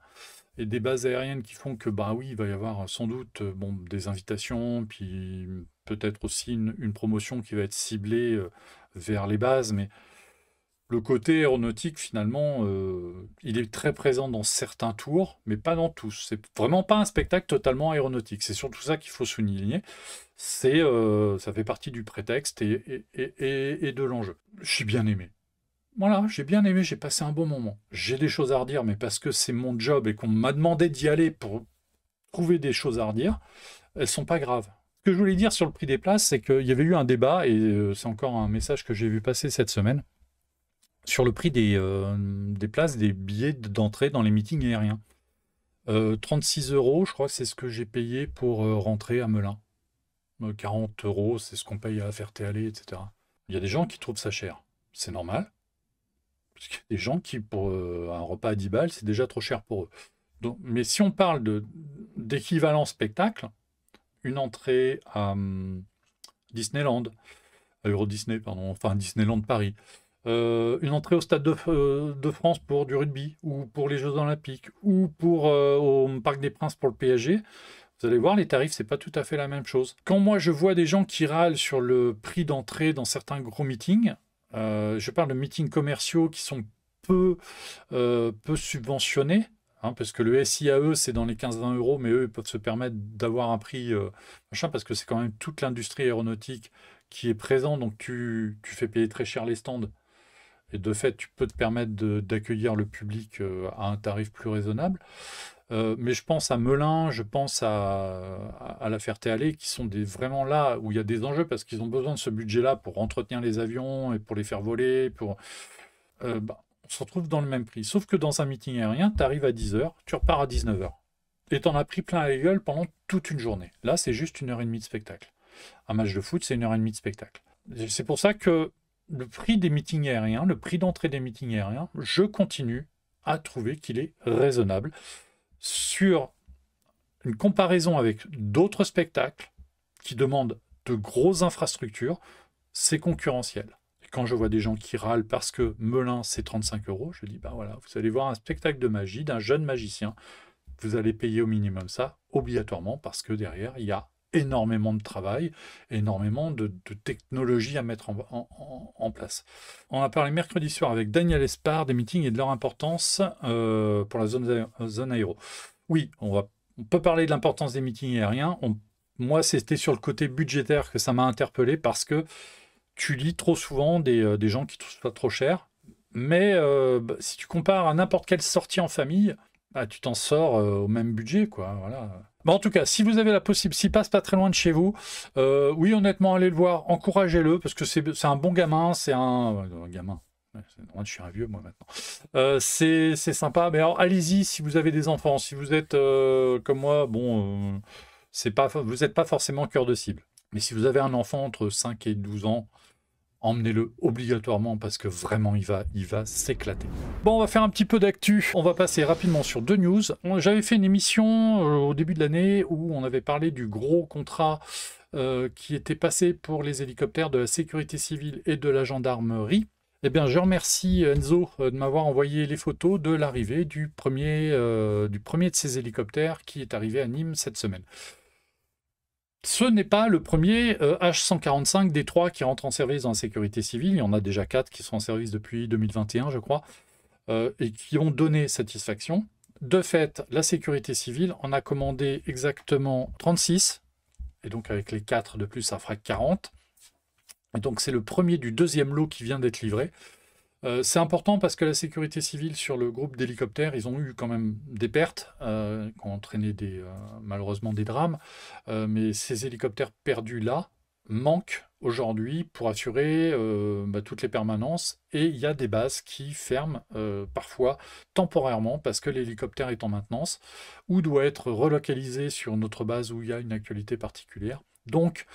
et des bases aériennes qui font que, bah oui, il va y avoir sans doute des invitations, puis peut-être aussi une promotion qui va être ciblée vers les bases, mais le côté aéronautique, finalement, il est très présent dans certains tours, mais pas dans tous. C'est vraiment pas un spectacle totalement aéronautique. C'est surtout ça qu'il faut souligner. Ça fait partie du prétexte et de l'enjeu. J'ai bien aimé. Voilà, j'ai bien aimé, j'ai passé un bon moment. J'ai des choses à redire, mais parce que c'est mon job et qu'on m'a demandé d'y aller pour trouver des choses à redire, elles sont pas graves. Ce que je voulais dire sur le prix des places, c'est qu'il y avait eu un débat, et c'est encore un message que j'ai vu passer cette semaine, sur le prix des places, des billets d'entrée dans les meetings aériens. 36 €, je crois que c'est ce que j'ai payé pour rentrer à Melun. 40 €, c'est ce qu'on paye à la Ferté-Alais, etc. Il y a des gens qui trouvent ça cher. C'est normal. Parce qu'il y a des gens qui, pour un repas à 10 balles, c'est déjà trop cher pour eux. Donc, mais si on parle d'équivalent spectacle, une entrée à Disneyland, à Euro Disney, pardon, enfin Disneyland Paris, une entrée au Stade de France pour du rugby, ou pour les Jeux Olympiques, ou au Parc des Princes pour le PSG, vous allez voir, les tarifs, c'est pas tout à fait la même chose. Quand moi, je vois des gens qui râlent sur le prix d'entrée dans certains gros meetings, je parle de meetings commerciaux qui sont peu subventionnés, hein, parce que le SIAE, c'est dans les 15-20 €, mais eux, ils peuvent se permettre d'avoir un prix machin, parce que c'est quand même toute l'industrie aéronautique qui est présente, donc tu fais payer très cher les stands, et de fait, tu peux te permettre d'accueillir le public à un tarif plus raisonnable. Mais je pense à Melun, je pense à la Ferté-Alais, qui sont vraiment là où il y a des enjeux, parce qu'ils ont besoin de ce budget-là pour entretenir les avions et pour les faire voler. On se retrouve dans le même prix. Sauf que dans un meeting aérien, tu arrives à 10h, tu repars à 19h. Et tu en as pris plein la gueule pendant toute une journée. Là, c'est juste 1h30 de spectacle. Un match de foot, c'est 1h30 de spectacle. C'est pour ça que le prix des meetings aériens, le prix d'entrée des meetings aériens, je continue à trouver qu'il est raisonnable sur une comparaison avec d'autres spectacles qui demandent de grosses infrastructures, c'est concurrentiel. Et quand je vois des gens qui râlent parce que Melun c'est 35 €, je dis bah voilà, vous allez voir un spectacle de magie d'un jeune magicien, vous allez payer au minimum ça, obligatoirement, parce que derrière il y a énormément de travail, énormément de technologies à mettre en place. On a parlé mercredi soir avec Daniel Espard des meetings et de leur importance pour la zone aéro. Oui, on peut parler de l'importance des meetings aériens. Moi, c'était sur le côté budgétaire que ça m'a interpellé, parce que tu lis trop souvent des gens qui trouvent ça trop cher. Mais si tu compares à n'importe quelle sortie en famille, tu t'en sors au même budget, quoi. Voilà. En tout cas, si vous avez la possibilité, s'il passe pas très loin de chez vous, oui, honnêtement, allez le voir, encouragez-le, parce que c'est un bon gamin, c'est un gamin. Je suis un vieux, moi, maintenant. C'est sympa, mais alors allez-y si vous avez des enfants. Si vous êtes comme moi, bon, vous n'êtes pas forcément cœur de cible. Mais si vous avez un enfant entre 5 et 12 ans, emmenez-le obligatoirement, parce que vraiment il va s'éclater. Bon, on va faire un petit peu d'actu. On va passer rapidement sur 2 news. J'avais fait une émission au début de l'année où on avait parlé du gros contrat qui était passé pour les hélicoptères de la sécurité civile et de la gendarmerie. Eh bien, je remercie Enzo de m'avoir envoyé les photos de l'arrivée du premier de ces hélicoptères qui est arrivé à Nîmes cette semaine. Ce n'est pas le premier H145 D3 qui rentre en service dans la sécurité civile. Il y en a déjà 4 qui sont en service depuis 2021, je crois, et qui ont donné satisfaction. De fait, la sécurité civile en a commandé exactement 36, et donc avec les 4 de plus, ça fera 40. Et donc c'est le premier du deuxième lot qui vient d'être livré. C'est important parce que la sécurité civile, sur le groupe d'hélicoptères, ils ont eu quand même des pertes qui ont entraîné malheureusement des drames. Mais ces hélicoptères perdus là manquent aujourd'hui pour assurer toutes les permanences. Et il y a des bases qui ferment parfois temporairement parce que l'hélicoptère est en maintenance ou doit être relocalisé sur une autre base où il y a une actualité particulière. Donc,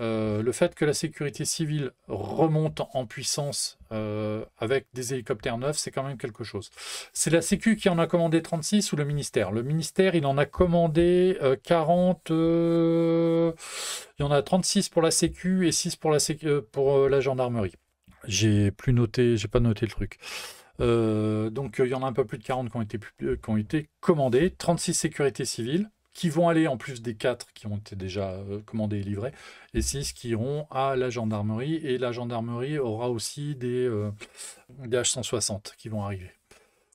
le fait que la sécurité civile remonte en puissance avec des hélicoptères neufs, c'est quand même quelque chose. C'est la Sécu qui en a commandé 36 ou le ministère? Le ministère, il en a commandé 40... il y en a 36 pour la Sécu et 6 pour la gendarmerie. J'ai pas noté le truc. Donc il y en a un peu plus de 40 qui ont été commandés, 36 sécurités civiles, qui vont aller en plus des 4 qui ont été déjà commandés et livrés, et 6 qui iront à la gendarmerie, et la gendarmerie aura aussi des H160 qui vont arriver,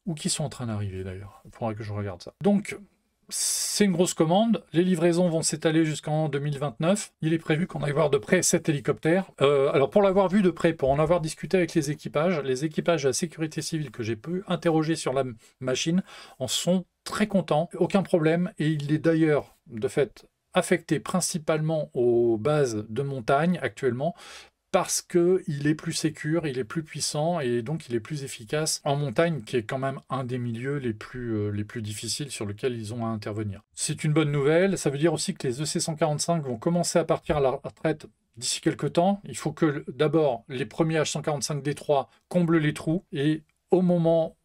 ou qui sont en train d'arriver d'ailleurs, il faudra que je regarde ça. Donc c'est une grosse commande, les livraisons vont s'étaler jusqu'en 2029, il est prévu qu'on aille voir de près 7 hélicoptères. Alors pour l'avoir vu de près, pour en avoir discuté avec les équipages de la sécurité civile que j'ai pu interroger sur la machine en sont très contents, aucun problème, et il est d'ailleurs de fait affecté principalement aux bases de montagne actuellement, parce qu'il est plus sécure, il est plus puissant, et donc il est plus efficace en montagne, qui est quand même un des milieux les plus difficiles sur lesquels ils ont à intervenir. C'est une bonne nouvelle, ça veut dire aussi que les EC145 vont commencer à partir à la retraite d'ici quelques temps. Il faut que d'abord les premiers H145D3 comblent les trous, et au moment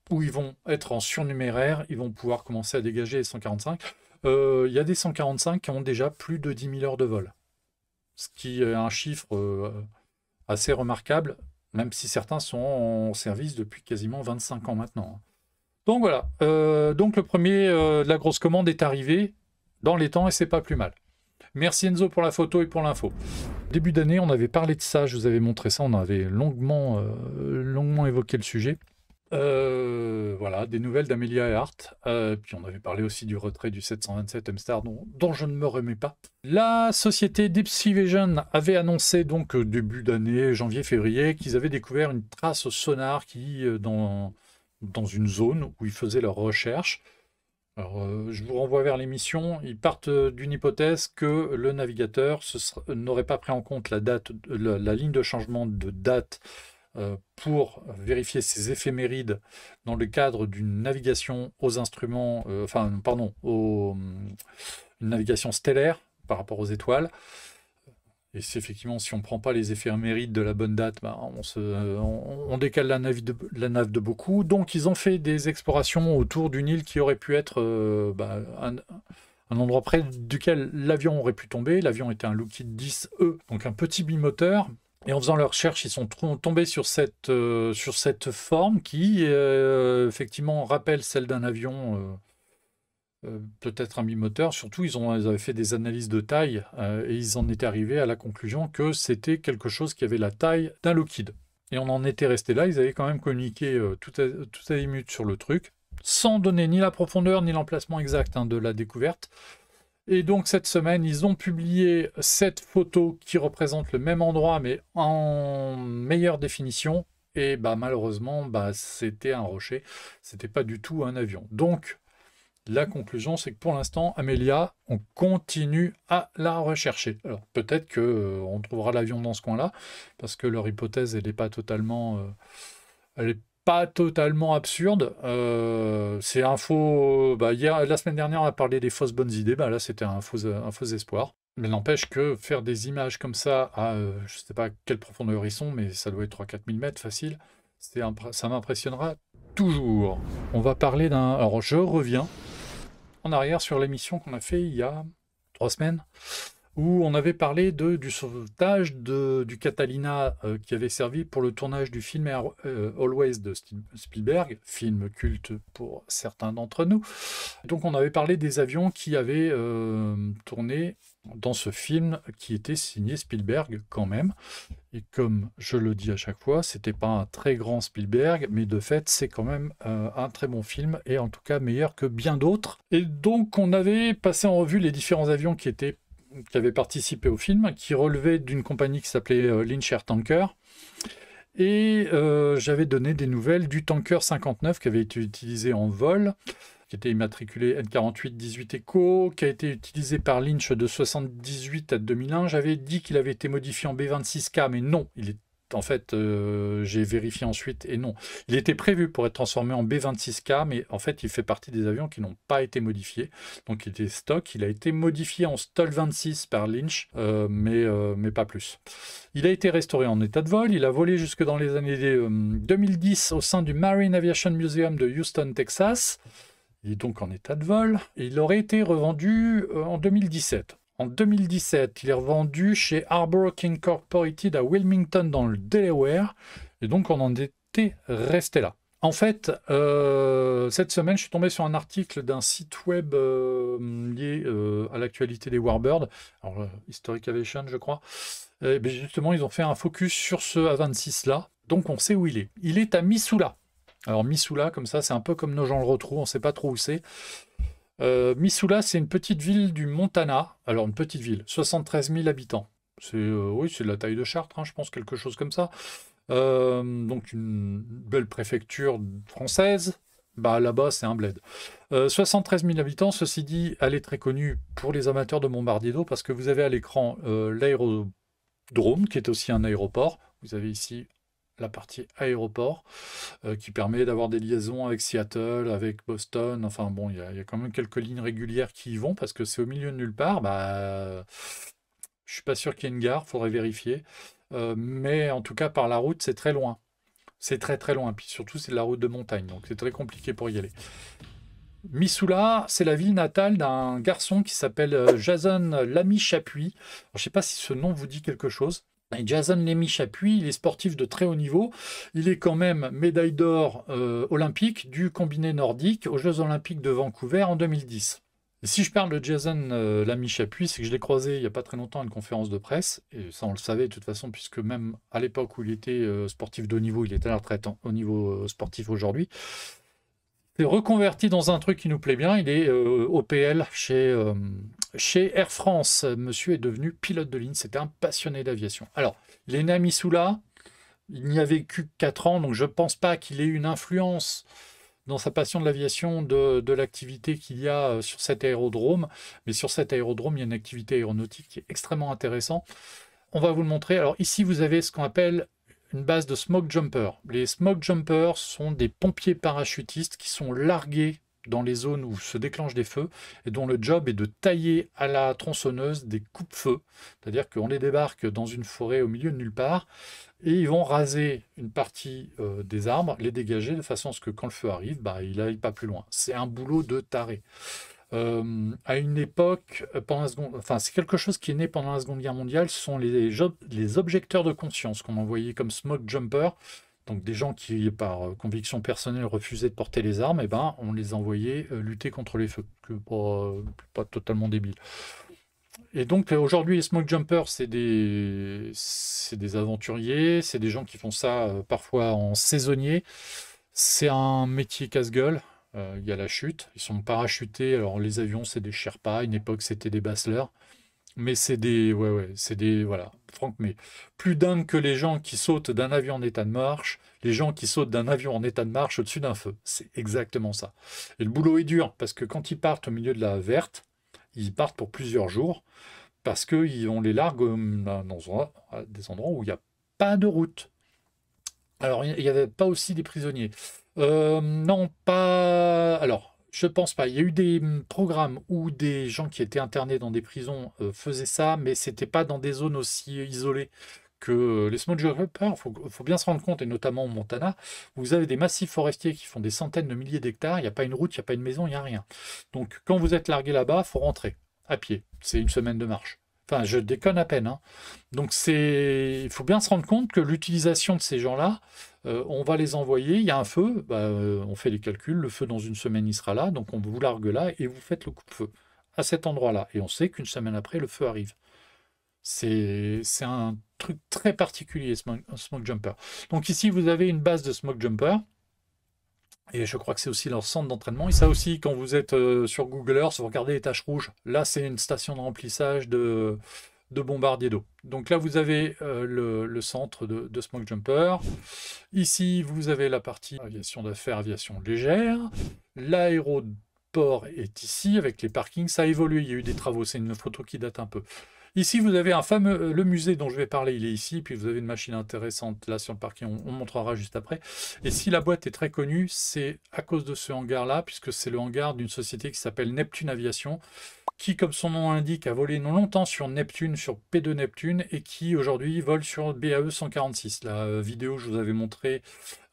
où ils vont être en surnuméraire, ils vont pouvoir commencer à dégager les 145. Il y a des 145 qui ont déjà plus de 10 000 heures de vol, ce qui est un chiffre assez remarquable, même si certains sont en service depuis quasiment 25 ans maintenant. Donc voilà, donc le premier de la grosse commande est arrivé dans les temps, et c'est pas plus mal. Merci Enzo pour la photo et pour l'info. Début d'année, on avait parlé de ça, je vous avais montré ça, on avait longuement évoqué le sujet. Voilà, des nouvelles d'Amelia Earhart. Puis on avait parlé aussi du retrait du 727 M-Star dont je ne me remets pas. La société Deep Sea Vision avait annoncé donc début d'année, janvier-février, qu'ils avaient découvert une trace au sonar qui, dans une zone où ils faisaient leurs recherches, Alors, je vous renvoie vers l'émission. Ils partent d'une hypothèse que le navigateur n'aurait pas pris en compte la date, la ligne de changement de date pour vérifier ces éphémérides dans le cadre d'une navigation aux instruments, enfin, pardon, une navigation stellaire par rapport aux étoiles. Et c'est effectivement, si on ne prend pas les éphémérides de la bonne date, bah, on décale la nave de beaucoup. Donc, ils ont fait des explorations autour d'une île qui aurait pu être un endroit près duquel l'avion aurait pu tomber. L'avion était un Lockheed 10E, donc un petit bimoteur. Et en faisant leurs recherches, ils sont tombés sur cette forme qui, effectivement, rappelle celle d'un avion. Peut-être un bimoteur. Surtout, ils avaient fait des analyses de taille et ils en étaient arrivés à la conclusion que c'était quelque chose qui avait la taille d'un Lockheed. Et on en était resté là. Ils avaient quand même communiqué tout azimut sur le truc, sans donner ni la profondeur ni l'emplacement exact de la découverte. Et donc cette semaine, ils ont publié cette photo qui représente le même endroit, mais en meilleure définition. Et malheureusement, c'était un rocher. C'était pas du tout un avion. Donc, la conclusion, c'est que pour l'instant, Amelia, on continue à la rechercher. Alors peut-être qu'on trouvera l'avion dans ce coin-là, parce que leur hypothèse, elle n'est pas totalement, absurde. C'est un faux. La semaine dernière, on a parlé des fausses bonnes idées. Là, c'était un faux espoir. Mais n'empêche que faire des images comme ça à, je ne sais pas quelle profondeur ils sont, mais ça doit être 3-4 000 mètres facile. Ça m'impressionnera toujours. On va parler d'un. Alors, je reviens en arrière sur l'émission qu'on a fait il y a 3 semaines, où on avait parlé du sauvetage du Catalina qui avait servi pour le tournage du film Always de Spielberg, film culte pour certains d'entre nous. Donc on avait parlé des avions qui avaient tourné dans ce film qui était signé Spielberg quand même. Et comme je le dis à chaque fois, c'était pas un très grand Spielberg, mais de fait, c'est quand même un très bon film, et en tout cas meilleur que bien d'autres. Et donc, on avait passé en revue les différents avions qui avaient participé au film, qui relevaient d'une compagnie qui s'appelait Lynch Air Tanker. Et j'avais donné des nouvelles du Tanker 59 qui avait été utilisé en vol, qui était immatriculé N4818 Echo, qui a été utilisé par Lynch de 1978 à 2001. J'avais dit qu'il avait été modifié en B26K, mais non, en fait, j'ai vérifié ensuite, et non. Il était prévu pour être transformé en B26K, mais en fait, il fait partie des avions qui n'ont pas été modifiés. Donc, il était stock. Il a été modifié en STOL 26 par Lynch, mais pas plus. Il a été restauré en état de vol. Il a volé jusque dans les années 2010 au sein du Marine Aviation Museum de Houston, Texas. Il est donc en état de vol. Et il aurait été revendu en 2017. En 2017, il est revendu chez Arbroath Incorporated à Wilmington dans le Delaware. Et donc, on en était resté là. En fait, cette semaine, je suis tombé sur un article d'un site web lié à l'actualité des Warbirds, alors Historic Aviation, je crois. Et justement, ils ont fait un focus sur ce A26-là. Donc, on sait où il est. Il est à Missoula. Alors, Missoula, comme ça, c'est un peu comme Nogent-le-Rotrou, on ne sait pas trop où c'est. Missoula, c'est une petite ville du Montana. Alors, une petite ville, 73 000 habitants. Oui, c'est de la taille de Chartres, je pense, quelque chose comme ça. Donc, une belle préfecture française. Là-bas, c'est un bled. 73 000 habitants, ceci dit, elle est très connue pour les amateurs de bombardier d'eau parce que vous avez à l'écran l'aérodrome, qui est aussi un aéroport. Vous avez ici la partie aéroport qui permet d'avoir des liaisons avec Seattle, avec Boston. Enfin bon, il y a quand même quelques lignes régulières qui y vont parce que c'est au milieu de nulle part. Je suis pas sûr qu'il y ait une gare, faudrait vérifier. Mais en tout cas, par la route, c'est très loin. C'est très très loin. Puis surtout, c'est de la route de montagne, donc c'est très compliqué pour y aller. Missoula, c'est la ville natale d'un garçon qui s'appelle Jason Lamy-Chapuis. Je ne sais pas si ce nom vous dit quelque chose. Et Jason Lamy-Chapuis, il est sportif de très haut niveau. Il est quand même médaille d'or olympique du combiné nordique aux Jeux Olympiques de Vancouver en 2010. Et si je parle de Jason Lamy-Chapuis, c'est que je l'ai croisé il n'y a pas très longtemps à une conférence de presse. Et ça, on le savait de toute façon, puisque même à l'époque où il était sportif de haut niveau, il était à la retraite au niveau sportif aujourd'hui. Il est reconverti dans un truc qui nous plaît bien. Il est OPL chez Air France. Monsieur est devenu pilote de ligne. C'était un passionné d'aviation. Alors, il est né à Missoula. Il n'y a vécu que 4 ans, donc je ne pense pas qu'il ait eu une influence dans sa passion de l'aviation, de l'activité qu'il y a sur cet aérodrome. Mais sur cet aérodrome, il y a une activité aéronautique qui est extrêmement intéressante. On va vous le montrer. Alors ici, vous avez ce qu'on appelle une base de smoke jumper. Les smoke jumpers sont des pompiers parachutistes qui sont largués dans les zones où se déclenchent des feux et dont le job est de tailler à la tronçonneuse des coupe-feux. C'est-à-dire qu'on les débarque dans une forêt au milieu de nulle part et ils vont raser une partie des arbres, les dégager de façon à ce que quand le feu arrive, il n'aille pas plus loin. C'est un boulot de taré. À une époque, c'est quelque chose qui est né pendant la Seconde Guerre mondiale, ce sont les objecteurs de conscience qu'on envoyait comme smoke jumper, donc des gens qui, par conviction personnelle, refusaient de porter les armes, et on les envoyait lutter contre les feux, pas totalement débile. Et donc aujourd'hui, les smoke jumpers, c'est des aventuriers, c'est des gens qui font ça parfois en saisonnier. C'est un métier casse-gueule. Il y a la chute, ils sont parachutés. Alors les avions, c'est des Sherpas. À une époque, c'était des Basslers. Mais c'est des, voilà, Franck, mais plus dingue que les gens qui sautent d'un avion en état de marche, les gens qui sautent d'un avion en état de marche au-dessus d'un feu. C'est exactement ça. Et le boulot est dur parce que quand ils partent au milieu de la verte, ils partent pour plusieurs jours parce qu'on les largue à des endroits où il n'y a pas de route. Alors, il n'y avait pas aussi des prisonniers. Non, pas. Alors, je pense pas. Il y a eu des programmes où des gens qui étaient internés dans des prisons faisaient ça, mais c'était pas dans des zones aussi isolées que les smoke jumpers. Il faut bien se rendre compte, et notamment au Montana, vous avez des massifs forestiers qui font des centaines de milliers d'hectares. Il n'y a pas une route, il n'y a pas une maison, il n'y a rien. Donc, quand vous êtes largué là-bas, il faut rentrer à pied. C'est une semaine de marche. Enfin, je déconne à peine, hein. Donc, il faut bien se rendre compte que l'utilisation de ces gens-là, on va les envoyer, il y a un feu, on fait les calculs, le feu dans une semaine il sera là, donc on vous largue là et vous faites le coupe-feu à cet endroit-là. Et on sait qu'une semaine après, le feu arrive. C'est un truc très particulier, smoke jumper. Donc ici, vous avez une base de smoke jumper. Et je crois que c'est aussi leur centre d'entraînement. Et ça aussi, quand vous êtes sur Google Earth, vous regardez les taches rouges. Là, c'est une station de remplissage de bombardiers d'eau. Donc là, vous avez le centre de smoke jumper. Ici, vous avez la partie aviation d'affaires, aviation légère. L'aéroport est ici avec les parkings. Ça a évolué, il y a eu des travaux. C'est une photo qui date un peu. Ici, vous avez le musée dont je vais parler, il est ici, puis vous avez une machine intéressante là sur le parking, on montrera juste après. Et si la boîte est très connue, c'est à cause de ce hangar-là, puisque c'est le hangar d'une société qui s'appelle Neptune Aviation, qui, comme son nom l'indique, a volé non longtemps sur Neptune, sur P2 Neptune, et qui aujourd'hui vole sur BAE 146. La vidéo que je vous avais montrée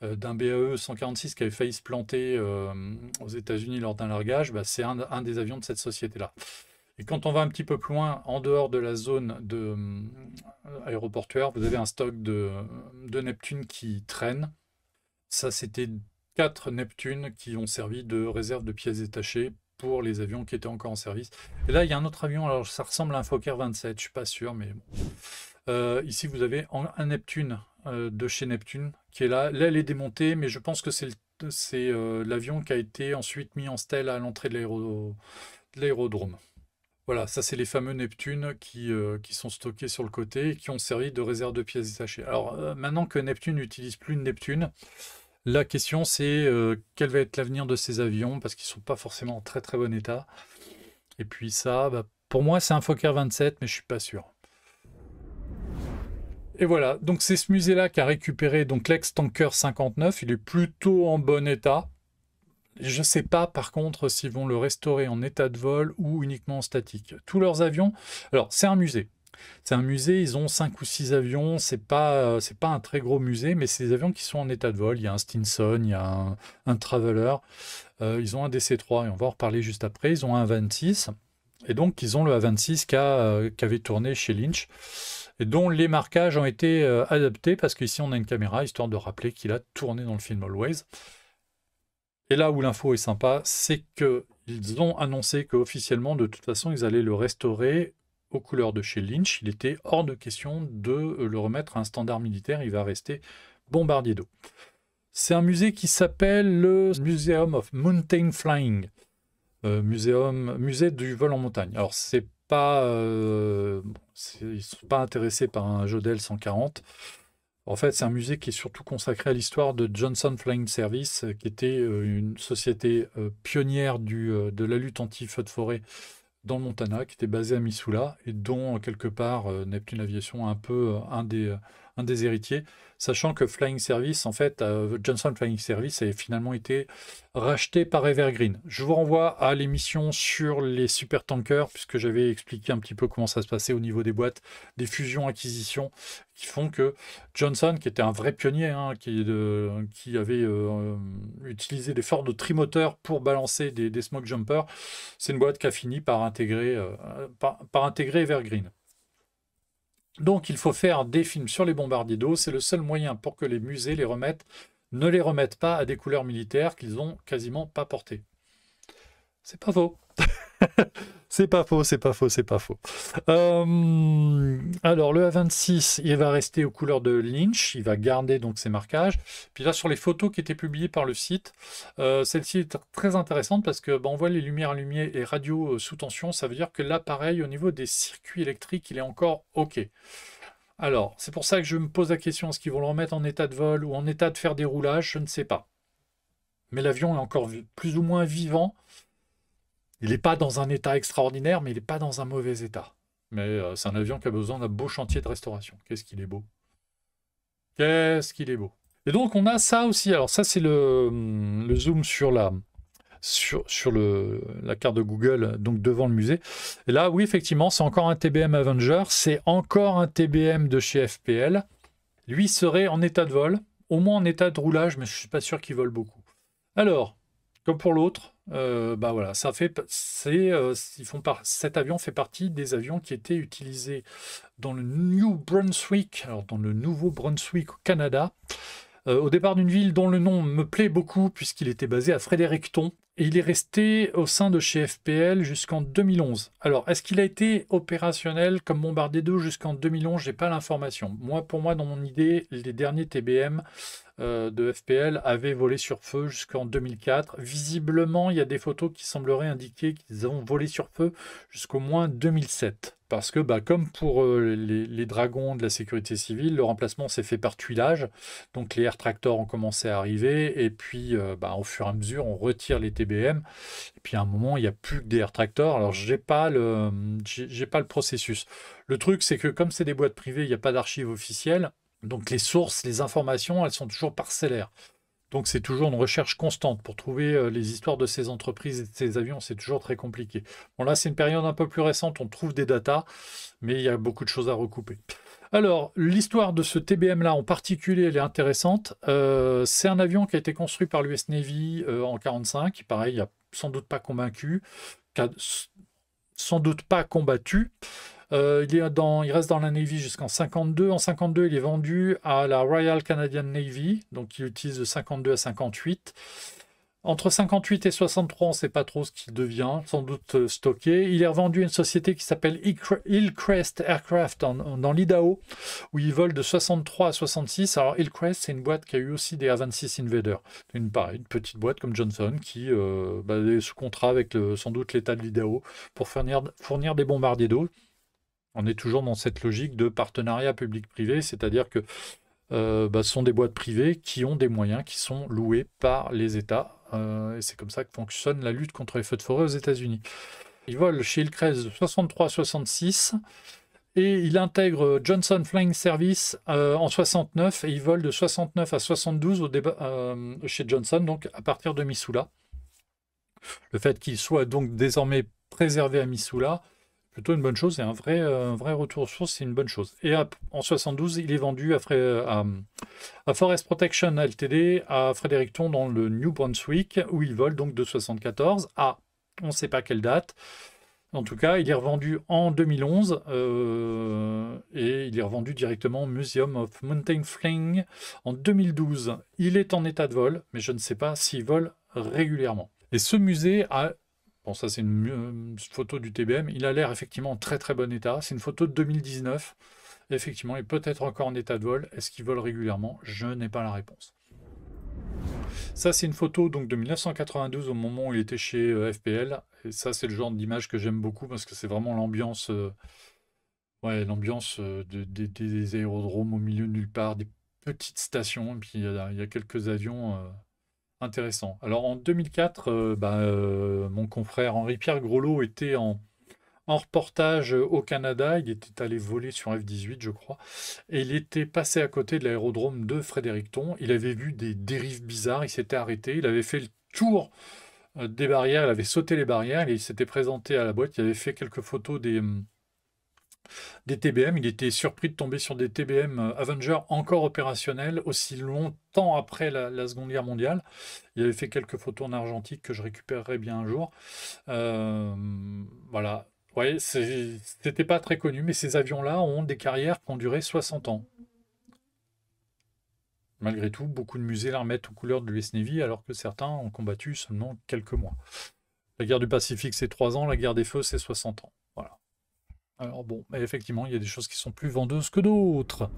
d'un BAE 146 qui avait failli se planter aux États-Unis lors d'un largage, c'est un des avions de cette société-là. Et quand on va un petit peu plus loin, en dehors de la zone aéroportuaire, vous avez un stock de Neptune qui traîne. Ça, c'était 4 Neptunes qui ont servi de réserve de pièces détachées pour les avions qui étaient encore en service. Et là, il y a un autre avion, alors ça ressemble à un Fokker 27, je ne suis pas sûr, mais bon. Ici, vous avez un Neptune de chez Neptune qui est là. Là, elle est démontée, mais je pense que c'est l'avion qui a été ensuite mis en stèle à l'entrée de l'aérodrome. Voilà, ça c'est les fameux Neptunes qui sont stockés sur le côté et qui ont servi de réserve de pièces détachées. Alors maintenant que Neptune n'utilise plus de Neptune, la question c'est quel va être l'avenir de ces avions parce qu'ils ne sont pas forcément en très très bon état. Et puis ça, pour moi c'est un Fokker 27 mais je ne suis pas sûr. Et voilà, donc c'est ce musée-là qui a récupéré donc l'ex-Tanker 59, il est plutôt en bon état. Je ne sais pas par contre s'ils vont le restaurer en état de vol ou uniquement en statique. Tous leurs avions, alors c'est un musée. C'est un musée, ils ont 5 ou 6 avions, c'est pas un très gros musée, mais c'est des avions qui sont en état de vol. Il y a un Stinson, il y a un Traveler, ils ont un DC-3 et on va en reparler juste après. Ils ont un A26 et donc ils ont le A26 qui avait tourné chez Lynch et dont les marquages ont été adaptés parce qu'ici on a une caméra histoire de rappeler qu'il a tourné dans le film Always. Et là où l'info est sympa, c'est qu'ils ont annoncé qu'officiellement, de toute façon, ils allaient le restaurer aux couleurs de chez Lynch. Il était hors de question de le remettre à un standard militaire. Il va rester bombardier d'eau. C'est un musée qui s'appelle le Museum of Mountain Flying. Musée du vol en montagne. Alors, c'est pas, ils ne sont pas intéressés par un Jodel 140. En fait, c'est un musée qui est surtout consacré à l'histoire de Johnson Flying Service, qui était une société pionnière de la lutte anti-feu de forêt dans le Montana, qui était basée à Missoula, et dont, quelque part, Neptune Aviation est un peu un des héritiers, sachant que Flying Service, en fait, Johnson Flying Service a finalement été racheté par Evergreen. Je vous renvoie à l'émission sur les supertankers, puisque j'avais expliqué un petit peu comment ça se passait au niveau des boîtes, des fusions-acquisitions, qui font que Johnson, qui était un vrai pionnier, hein, qui avait utilisé des forts de trimoteurs pour balancer des smoke jumpers, c'est une boîte qui a fini par intégrer Evergreen. Donc il faut faire des films sur les bombardiers d'eau, c'est le seul moyen pour que les musées ne les remettent pas à des couleurs militaires qu'ils ont quasiment pas portées. C'est pas faux. C'est pas faux, c'est pas faux, c'est pas faux. Alors le A26, il va rester aux couleurs de Lynch, il va garder donc ses marquages. Puis là sur les photos qui étaient publiées par le site, celle-ci est très intéressante parce que on voit les lumières allumées et radio sous tension, ça veut dire que l'appareil au niveau des circuits électriques, il est encore OK. Alors c'est pour ça que je me pose la question, est-ce qu'ils vont le remettre en état de vol ou en état de faire des roulages, je ne sais pas. Mais l'avion est encore plus ou moins vivant. Il n'est pas dans un état extraordinaire, mais il n'est pas dans un mauvais état. Mais c'est un avion qui a besoin d'un beau chantier de restauration. Qu'est-ce qu'il est beau. Qu'est-ce qu'il est beau. Et donc on a ça aussi. Alors ça c'est le zoom sur la carte de Google, donc devant le musée. Et là, oui, effectivement, c'est encore un TBM Avenger. C'est encore un TBM de chez FPL. Lui serait en état de vol, au moins en état de roulage, mais je ne suis pas sûr qu'il vole beaucoup. Alors, comme pour l'autre, voilà, cet avion fait partie des avions qui étaient utilisés dans le New Brunswick, alors dans le Nouveau-Brunswick au Canada, au départ d'une ville dont le nom me plaît beaucoup puisqu'il était basé à Fredericton et il est resté au sein de chez FPL jusqu'en 2011. Alors, est-ce qu'il a été opérationnel comme bombardier d'eau jusqu'en 2011? J'ai pas l'information. Pour moi, dans mon idée, les derniers TBM de FPL avaient volé sur feu jusqu'en 2004. Visiblement, il y a des photos qui sembleraient indiquer qu'ils ont volé sur feu jusqu'au moins 2007. Parce que, comme pour les dragons de la sécurité civile, le remplacement s'est fait par tuilage. Donc les air tractors ont commencé à arriver. Et puis, au fur et à mesure, on retire les TBM. Et puis à un moment, il n'y a plus que des air tractors. Alors, j'ai pas le processus. Le truc, c'est que comme c'est des boîtes privées, il n'y a pas d'archives officielles. Donc les sources, les informations, elles sont toujours parcellaires. Donc c'est toujours une recherche constante pour trouver les histoires de ces entreprises et de ces avions, c'est toujours très compliqué. Bon là c'est une période un peu plus récente, on trouve des datas, mais il y a beaucoup de choses à recouper. Alors l'histoire de ce TBM là en particulier, elle est intéressante. C'est un avion qui a été construit par l'US Navy en 1945, pareil, il n'a sans doute pas convaincu, sans doute pas combattu. Il reste dans la Navy jusqu'en 52. En 52, il est vendu à la Royal Canadian Navy, donc il utilise de 52 à 58. Entre 58 et 63, on ne sait pas trop ce qu'il devient, sans doute stocké. Il est revendu à une société qui s'appelle Hillcrest Aircraft dans l'Idaho, où il vole de 63 à 66. Alors Hillcrest, c'est une boîte qui a eu aussi des A26 Invader. Une petite boîte comme Johnson qui est sous contrat avec sans doute l'État de l'Idaho pour fournir des bombardiers d'eau. On est toujours dans cette logique de partenariat public-privé, c'est-à-dire que ce sont des boîtes privées qui ont des moyens qui sont loués par les États. Et c'est comme ça que fonctionne la lutte contre les feux de forêt aux États-Unis. Il vole chez Hillcrest de 63 à 66 et il intègre Johnson Flying Service en 69 et il vole de 69 à 72 chez Johnson, donc à partir de Missoula. Le fait qu'il soit donc désormais préservé à Missoula, plutôt une bonne chose, et un vrai retour aux sources, c'est une bonne chose. Et en 72, il est vendu à Forest Protection Ltd. À Fredericton dans le New Brunswick, où il vole donc de 74 à on ne sait pas quelle date. En tout cas, il est revendu en 2011 et il est revendu directement au Museum of Mountain Flying en 2012. Il est en état de vol, mais je ne sais pas s'il vole régulièrement. Et ce musée a... Bon, ça c'est une photo du TBM. Il a l'air effectivement en très très bon état. C'est une photo de 2019. Effectivement, il est peut-être encore en état de vol. Est-ce qu'il vole régulièrement? Je n'ai pas la réponse. Ça c'est une photo donc de 1992 au moment où il était chez FPL. Et ça c'est le genre d'image que j'aime beaucoup parce que c'est vraiment l'ambiance des aérodromes au milieu de nulle part, petite station, et puis il y a quelques avions intéressants. Alors en 2004, mon confrère Henri-Pierre Groslo était en reportage au Canada. Il était allé voler sur F-18, je crois, et il était passé à côté de l'aérodrome de Fredericton. Il avait vu des dérives bizarres, il s'était arrêté, il avait fait le tour des barrières, il avait sauté les barrières, il s'était présenté à la boîte, il avait fait quelques photos des TBM. Il était surpris de tomber sur des TBM Avenger encore opérationnels aussi longtemps après la Seconde Guerre mondiale. Il avait fait quelques photos en argentique que je récupérerai bien un jour. Euh, voilà. Ouais, c'était pas très connu, mais ces avions-là ont des carrières qui ont duré 60 ans. Malgré tout, beaucoup de musées la remettent aux couleurs de l'US Navy, alors que certains ont combattu seulement quelques mois. La guerre du Pacifique, c'est 3 ans, la guerre des feux, c'est 60 ans. Voilà. Alors bon, mais effectivement, il y a des choses qui sont plus vendeuses que d'autres.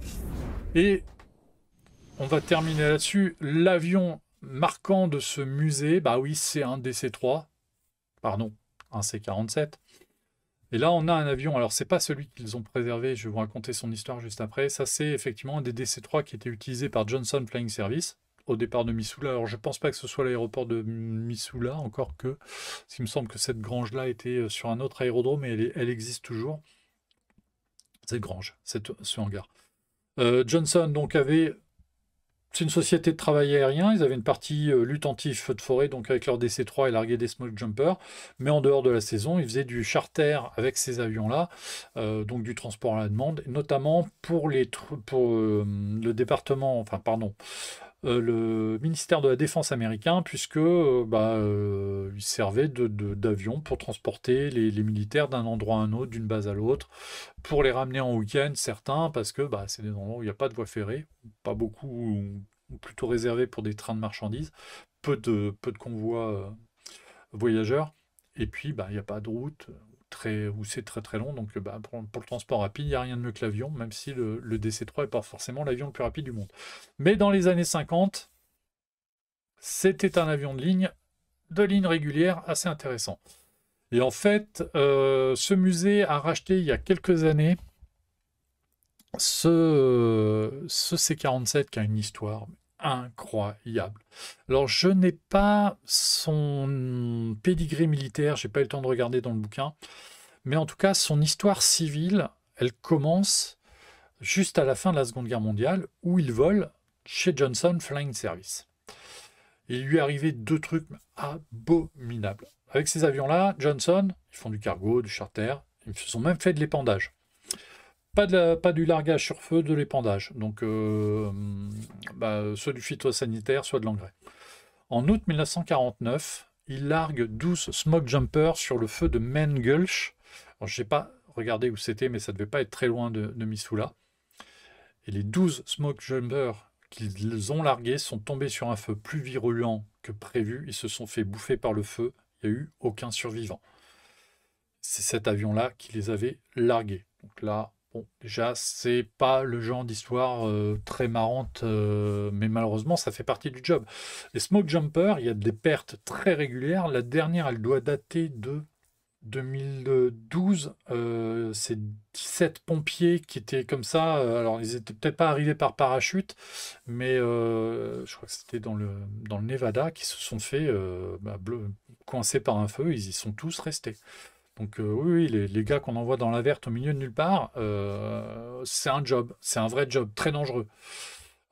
Et on va terminer là-dessus. L'avion marquant de ce musée, bah oui, c'est un DC-3. Pardon, un C-47. Et là, on a un avion. Alors, c'est pas celui qu'ils ont préservé. Je vais vous raconter son histoire juste après. Ça, c'est effectivement un des DC-3 qui était utilisé par Johnson Flying Service au départ de Missoula. Alors, je pense pas que ce soit l'aéroport de Missoula, encore que. Parce qu'il me semble que cette grange-là était sur un autre aérodrome et elle existe toujours. Cette grange, ce hangar. Johnson, donc, avait. C'est une société de travail aérien. Ils avaient une partie lutte anti-feu de forêt, donc avec leur DC-3 et larguer des smoke jumpers. Mais en dehors de la saison, ils faisaient du charter avec ces avions-là, donc du transport à la demande, notamment pour le département, enfin pardon, le ministère de la Défense américain, puisque ils servaient d'avion pour transporter les militaires d'un endroit à un autre, d'une base à l'autre, pour les ramener en week-end, certains, parce que c'est des endroits où il n'y a pas de voie ferrée, pas beaucoup, ou plutôt réservés pour des trains de marchandises, peu de convois voyageurs, et puis il n'y a pas de route. Où c'est très très long, donc pour le transport rapide, il n'y a rien de mieux que l'avion, même si le DC-3 n'est pas forcément l'avion le plus rapide du monde. Mais dans les années 50, c'était un avion de ligne régulière, assez intéressant. Et en fait, ce musée a racheté il y a quelques années ce C-47 qui a une histoire incroyable. Alors, je n'ai pas son pédigré militaire, j'ai pas eu le temps de regarder dans le bouquin, mais en tout cas, son histoire civile, elle commence juste à la fin de la Seconde Guerre mondiale, où il vole chez Johnson Flying Service. Il lui est arrivé 2 trucs abominables. Avec ces avions-là, Johnson, ils font du cargo, du charter, ils se sont même fait de l'épandage. Pas du largage sur feu, de l'épandage. Donc, soit du phytosanitaire, soit de l'engrais. En août 1949, il largue 12 smoke jumpers sur le feu de Main Gulch. Alors, je n'ai pas regardé où c'était, mais ça ne devait pas être très loin de Missoula. Et les 12 smoke jumpers qu'ils ont largués sont tombés sur un feu plus virulent que prévu. Ils se sont fait bouffer par le feu. Il n'y a eu aucun survivant. C'est cet avion-là qui les avait largués. Donc là, bon, déjà, c'est pas le genre d'histoire très marrante, mais malheureusement, ça fait partie du job. Les smoke jumpers, il y a des pertes très régulières. La dernière, elle doit dater de 2012. C'est 17 pompiers qui étaient comme ça. Alors, ils étaient peut-être pas arrivés par parachute, mais je crois que c'était dans le Nevada, qui se sont fait coincés par un feu. Ils y sont tous restés. Donc oui, les gars qu'on envoie dans la verte au milieu de nulle part, c'est un job, c'est un vrai job, très dangereux.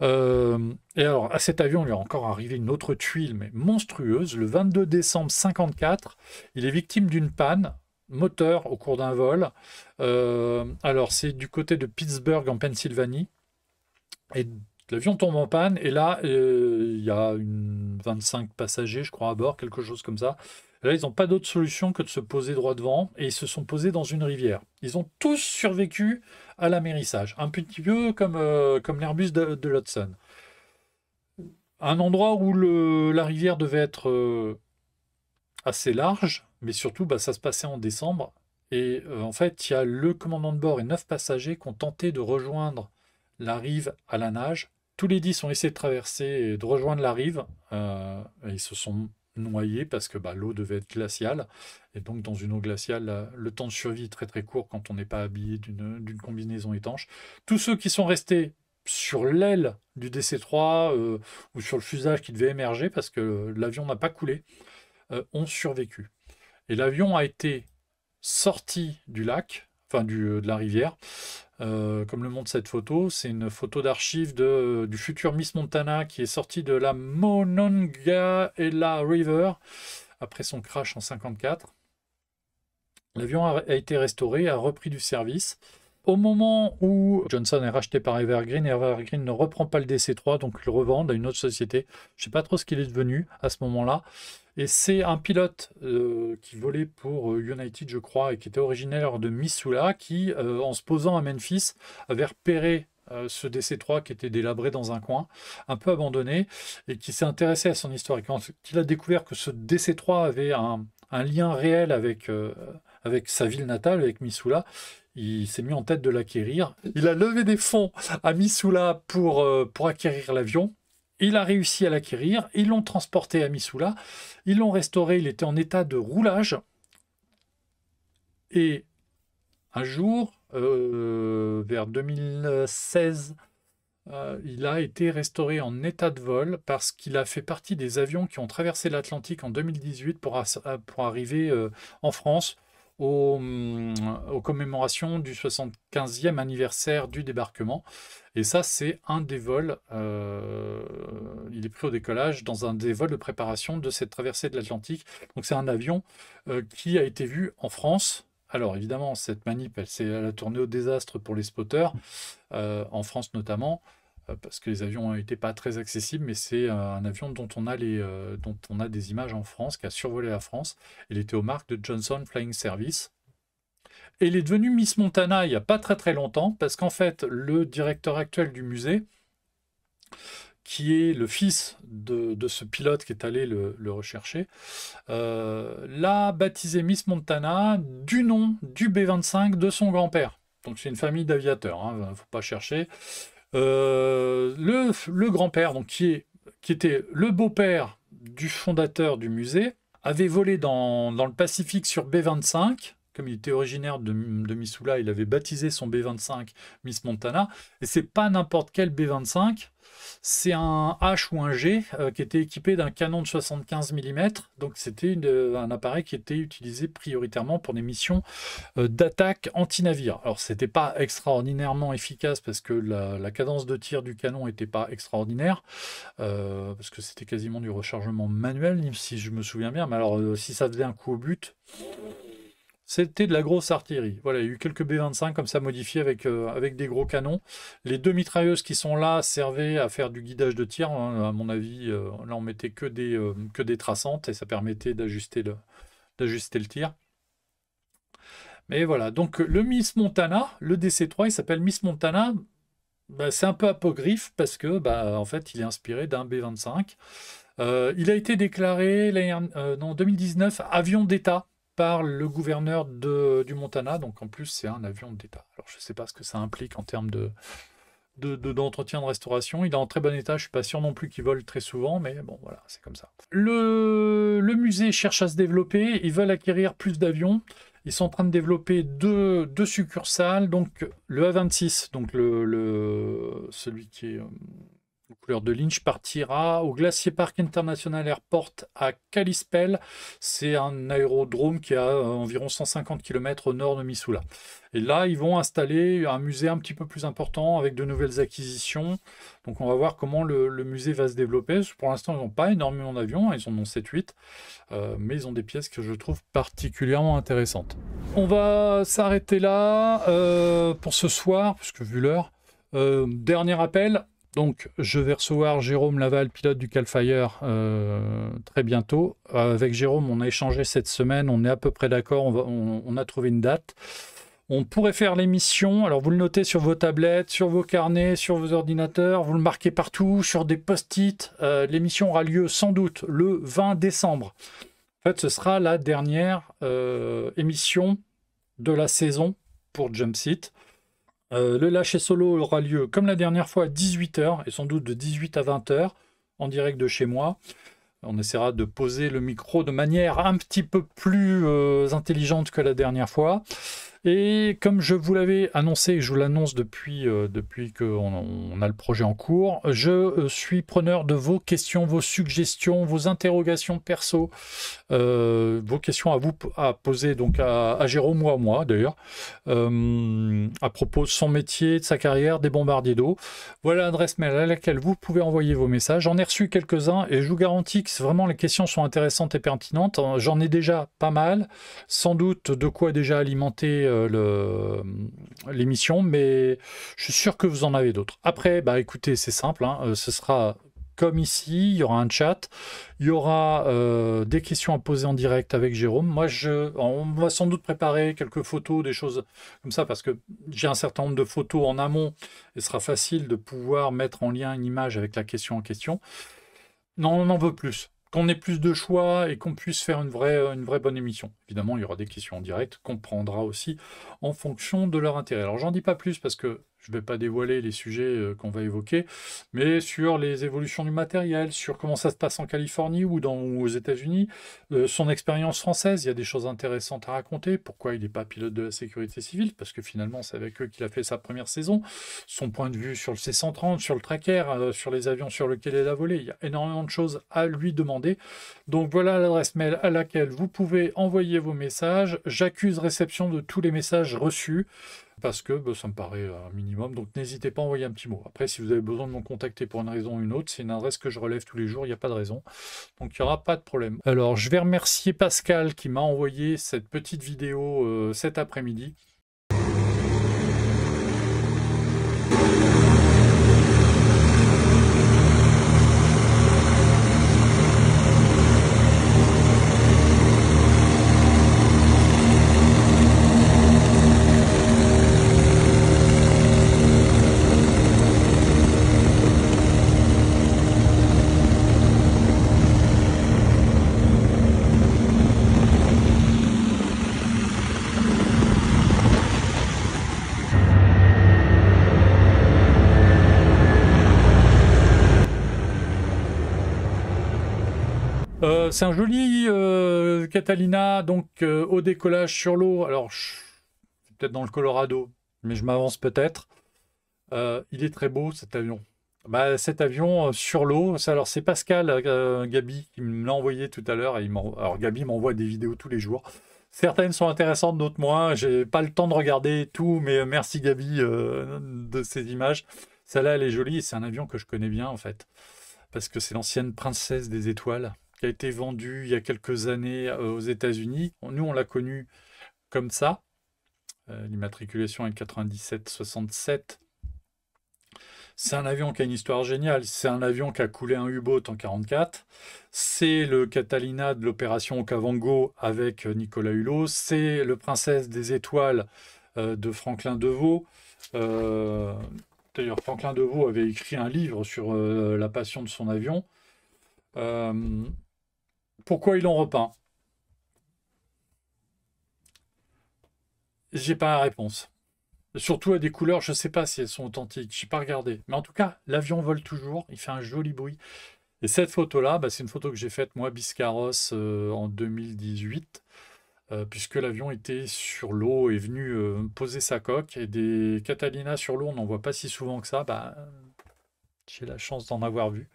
Et alors, à cet avion, il lui est encore arrivé une autre tuile, mais monstrueuse. Le 22 décembre 54, il est victime d'une panne moteur au cours d'un vol. Alors, c'est du côté de Pittsburgh, en Pennsylvanie. Et l'avion tombe en panne, et là, il y a 25 passagers, je crois, à bord, quelque chose comme ça. Et là, ils n'ont pas d'autre solution que de se poser droit devant, et ils se sont posés dans une rivière. Ils ont tous survécu à l'amérissage, un petit peu comme l'Airbus de l'Hudson. Un endroit où la rivière devait être assez large, mais surtout, ça se passait en décembre. Et en fait, il y a le commandant de bord et 9 passagers qui ont tenté de rejoindre la rive à la nage. Tous les 10 ont essayé de traverser et de rejoindre la rive. Et ils se sont noyés parce que l'eau devait être glaciale. Et donc, dans une eau glaciale, le temps de survie est très très court quand on n'est pas habillé d'une combinaison étanche. Tous ceux qui sont restés sur l'aile du DC-3 ou sur le fuselage qui devait émerger parce que l'avion n'a pas coulé, ont survécu. Et l'avion a été sorti du lac, enfin de la rivière, comme le montre cette photo. C'est une photo d'archive du futur Miss Montana qui est sorti de la Monongahela River après son crash en 1954. L'avion a été restauré, a repris du service. Au moment où Johnson est racheté par Evergreen, Evergreen ne reprend pas le DC-3, donc ils le revendent à une autre société. Je ne sais pas trop ce qu'il est devenu à ce moment-là. Et c'est un pilote qui volait pour United, je crois, et qui était originaire de Missoula, qui, en se posant à Memphis, avait repéré ce DC-3 qui était délabré dans un coin, un peu abandonné, et qui s'est intéressé à son histoire. Et quand il a découvert que ce DC-3 avait un lien réel avec sa ville natale, avec Missoula, il s'est mis en tête de l'acquérir. Il a levé des fonds à Missoula pour acquérir l'avion. Il a réussi à l'acquérir. Ils l'ont transporté à Missoula. Ils l'ont restauré. Il était en état de roulage. Et un jour, vers 2016, il a été restauré en état de vol parce qu'il a fait partie des avions qui ont traversé l'Atlantique en 2018 pour arriver en France aux commémorations du 75e anniversaire du débarquement. Et ça, c'est un des vols. Il est pris au décollage dans un des vols de préparation de cette traversée de l'Atlantique. Donc c'est un avion qui a été vu en France. Alors évidemment, cette manip, elle a tourné au désastre pour les spotters, en France notamment, parce que les avions n'étaient pas très accessibles, mais c'est un avion dont on a des images en France, qui a survolé la France. Il était aux marques de Johnson Flying Service. Et il est devenu Miss Montana il n'y a pas très très longtemps, parce qu'en fait, le directeur actuel du musée, qui est le fils de ce pilote qui est allé le rechercher, l'a baptisé Miss Montana du nom du B-25 de son grand-père. Donc c'est une famille d'aviateurs, hein, faut pas chercher. Le grand-père, donc qui était le beau-père du fondateur du musée, avait volé dans le Pacifique sur B-25. Comme il était originaire de Missoula, il avait baptisé son B-25 Miss Montana. Et c'est pas n'importe quel B-25, c'est un H ou un G qui était équipé d'un canon de 75 mm. Donc c'était un appareil qui était utilisé prioritairement pour des missions d'attaque anti-navire. Alors c'était pas extraordinairement efficace parce que la cadence de tir du canon n'était pas extraordinaire, parce que c'était quasiment du rechargement manuel, si je me souviens bien. Mais alors si ça faisait un coup au but... C'était de la grosse artillerie. Voilà, il y a eu quelques B-25 comme ça modifiés avec des gros canons. Les deux mitrailleuses qui sont là servaient à faire du guidage de tir. Hein. À mon avis, là on mettait que des traçantes et ça permettait d'ajuster le tir. Mais voilà, donc le Miss Montana, le DC-3, il s'appelle Miss Montana. Bah, c'est un peu apocryphe parce que en fait, il est inspiré d'un B-25. Il a été déclaré en 2019 avion d'État par le gouverneur du Montana, donc en plus c'est un avion d'État. Alors je ne sais pas ce que ça implique en termes d'entretien de restauration. Il est en très bon état, je ne suis pas sûr non plus qu'il vole très souvent, mais bon voilà, c'est comme ça. Le musée cherche à se développer, ils veulent acquérir plus d'avions. Ils sont en train de développer deux succursales, donc le A26, donc celui qui est aux couleurs de Lynch, partira au Glacier Park International Airport à Kalispell. C'est un aérodrome qui est à environ 150 km au nord de Missoula. Et là, ils vont installer un musée un petit peu plus important avec de nouvelles acquisitions. Donc on va voir comment le musée va se développer. Pour l'instant, ils n'ont pas énormément d'avions, ils en ont 7-8. Mais ils ont des pièces que je trouve particulièrement intéressantes. On va s'arrêter là pour ce soir, puisque vu l'heure. Dernier appel. Donc, je vais recevoir Jérôme Laval, pilote du Cal Fire, très bientôt. Avec Jérôme, on a échangé cette semaine, on est à peu près d'accord, on a trouvé une date. On pourrait faire l'émission, alors vous le notez sur vos tablettes, sur vos carnets, sur vos ordinateurs, vous le marquez partout, sur des post-it. L'émission aura lieu sans doute le 20 décembre. En fait, ce sera la dernière émission de la saison pour Jumpseat. Le lâcher solo aura lieu comme la dernière fois à 18h et sans doute de 18 à 20h en direct de chez moi. On essaiera de poser le micro de manière un petit peu plus intelligente que la dernière fois. Et comme je vous l'avais annoncé, et je vous l'annonce depuis qu'on a le projet en cours, je suis preneur de vos questions, vos suggestions, vos interrogations perso, vos questions à vous à poser donc à Jérôme ou à moi d'ailleurs, à propos de son métier, de sa carrière, des bombardiers d'eau. Voilà l'adresse mail à laquelle vous pouvez envoyer vos messages. J'en ai reçu quelques-uns et je vous garantis que vraiment les questions sont intéressantes et pertinentes. J'en ai déjà pas mal, sans doute de quoi déjà alimenter l'émission, mais je suis sûr que vous en avez d'autres. Après, bah écoutez, c'est simple, hein, ce sera comme ici, il y aura un chat, il y aura des questions à poser en direct avec Jérôme. Moi, on va sans doute préparer quelques photos, des choses comme ça, parce que j'ai un certain nombre de photos en amont, et ce sera facile de pouvoir mettre en lien une image avec la question en question. Non, on en veut plus. Qu'on ait plus de choix et qu'on puisse faire une vraie bonne émission. Évidemment, il y aura des questions en direct qu'on prendra aussi en fonction de leur intérêt. Alors, j'en dis pas plus parce que je ne vais pas dévoiler les sujets qu'on va évoquer, mais sur les évolutions du matériel, sur comment ça se passe en Californie ou aux États-Unis, son expérience française, il y a des choses intéressantes à raconter. Pourquoi il n'est pas pilote de la sécurité civile? Parce que finalement, c'est avec eux qu'il a fait sa première saison. Son point de vue sur le C-130, sur le tracker, sur les avions sur lesquels il a volé, il y a énormément de choses à lui demander. Donc voilà l'adresse mail à laquelle vous pouvez envoyer vos messages. J'accuse réception de tous les messages reçus, parce que ça me paraît un minimum, donc n'hésitez pas à envoyer un petit mot. Après, si vous avez besoin de me contacter pour une raison ou une autre, c'est une adresse que je relève tous les jours, il n'y a pas de raison, donc il n'y aura pas de problème. Alors, je vais remercier Pascal qui m'a envoyé cette petite vidéo cet après-midi. C'est un joli Catalina, donc au décollage sur l'eau. Alors, c'est peut-être dans le Colorado, mais je m'avance peut-être. Il est très beau cet avion. Bah, cet avion sur l'eau, alors c'est Pascal Gabi qui me l'a envoyé tout à l'heure. Alors Gabi m'envoie des vidéos tous les jours. Certaines sont intéressantes, d'autres moins. J'ai pas le temps de regarder tout, mais merci Gabi de ces images. Celle-là, elle est jolie. C'est un avion que je connais bien en fait, parce que c'est l'ancienne princesse des étoiles qui a été vendue il y a quelques années aux États-Unis. Nous, on l'a connue comme ça. L'immatriculation est 97-67. C'est un avion qui a une histoire géniale. C'est un avion qui a coulé un U-boat en 1944. C'est le Catalina de l'opération Okavango avec Nicolas Hulot. C'est le Princesse des Étoiles de Franklin Deveau. D'ailleurs, Franklin Deveau avait écrit un livre sur la passion de son avion. Pourquoi ils l'ont repeint? J'ai pas la réponse. Surtout à des couleurs, je sais pas si elles sont authentiques, j'ai pas regardé. Mais en tout cas, l'avion vole toujours, il fait un joli bruit. Et cette photo-là, c'est une photo que j'ai faite, moi, Biscarrosse, en 2018, puisque l'avion était sur l'eau et venu poser sa coque. Et des Catalina sur l'eau, on n'en voit pas si souvent que ça. J'ai la chance d'en avoir vu,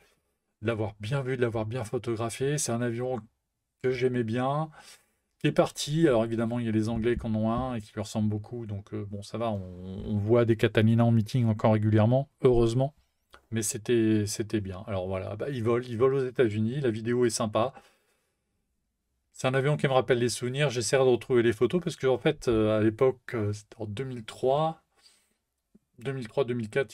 de l'avoir bien photographié. C'est un avion que j'aimais bien, qui est parti. Alors évidemment, il y a les Anglais qui en ont un et qui lui ressemblent beaucoup. Donc bon, ça va, on voit des Catalina en meeting encore régulièrement, heureusement. Mais c'était bien. Alors voilà, il vole aux États-Unis. La vidéo est sympa. C'est un avion qui me rappelle des souvenirs. J'essaierai de retrouver les photos parce que en fait, à l'époque, c'était en 2003-2004,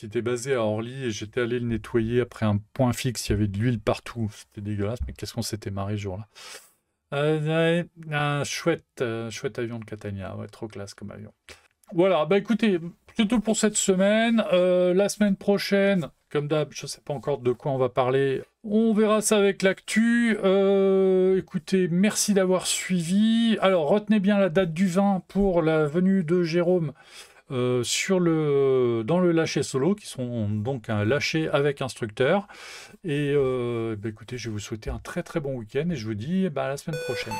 il était basé à Orly et j'étais allé le nettoyer après un point fixe. Il y avait de l'huile partout. C'était dégueulasse, mais qu'est-ce qu'on s'était marré ce jour-là. Un chouette avion de Catania. Ouais, trop classe comme avion. Voilà, écoutez, c'est tout pour cette semaine. La semaine prochaine, comme d'hab, je ne sais pas encore de quoi on va parler. On verra ça avec l'actu. Écoutez, merci d'avoir suivi. Alors, retenez bien la date du 20 pour la venue de Jérôme dans le lâcher solo, qui sont donc un lâcher avec instructeur. Et écoutez, je vais vous souhaiter un très très bon week-end et je vous dis à la semaine prochaine.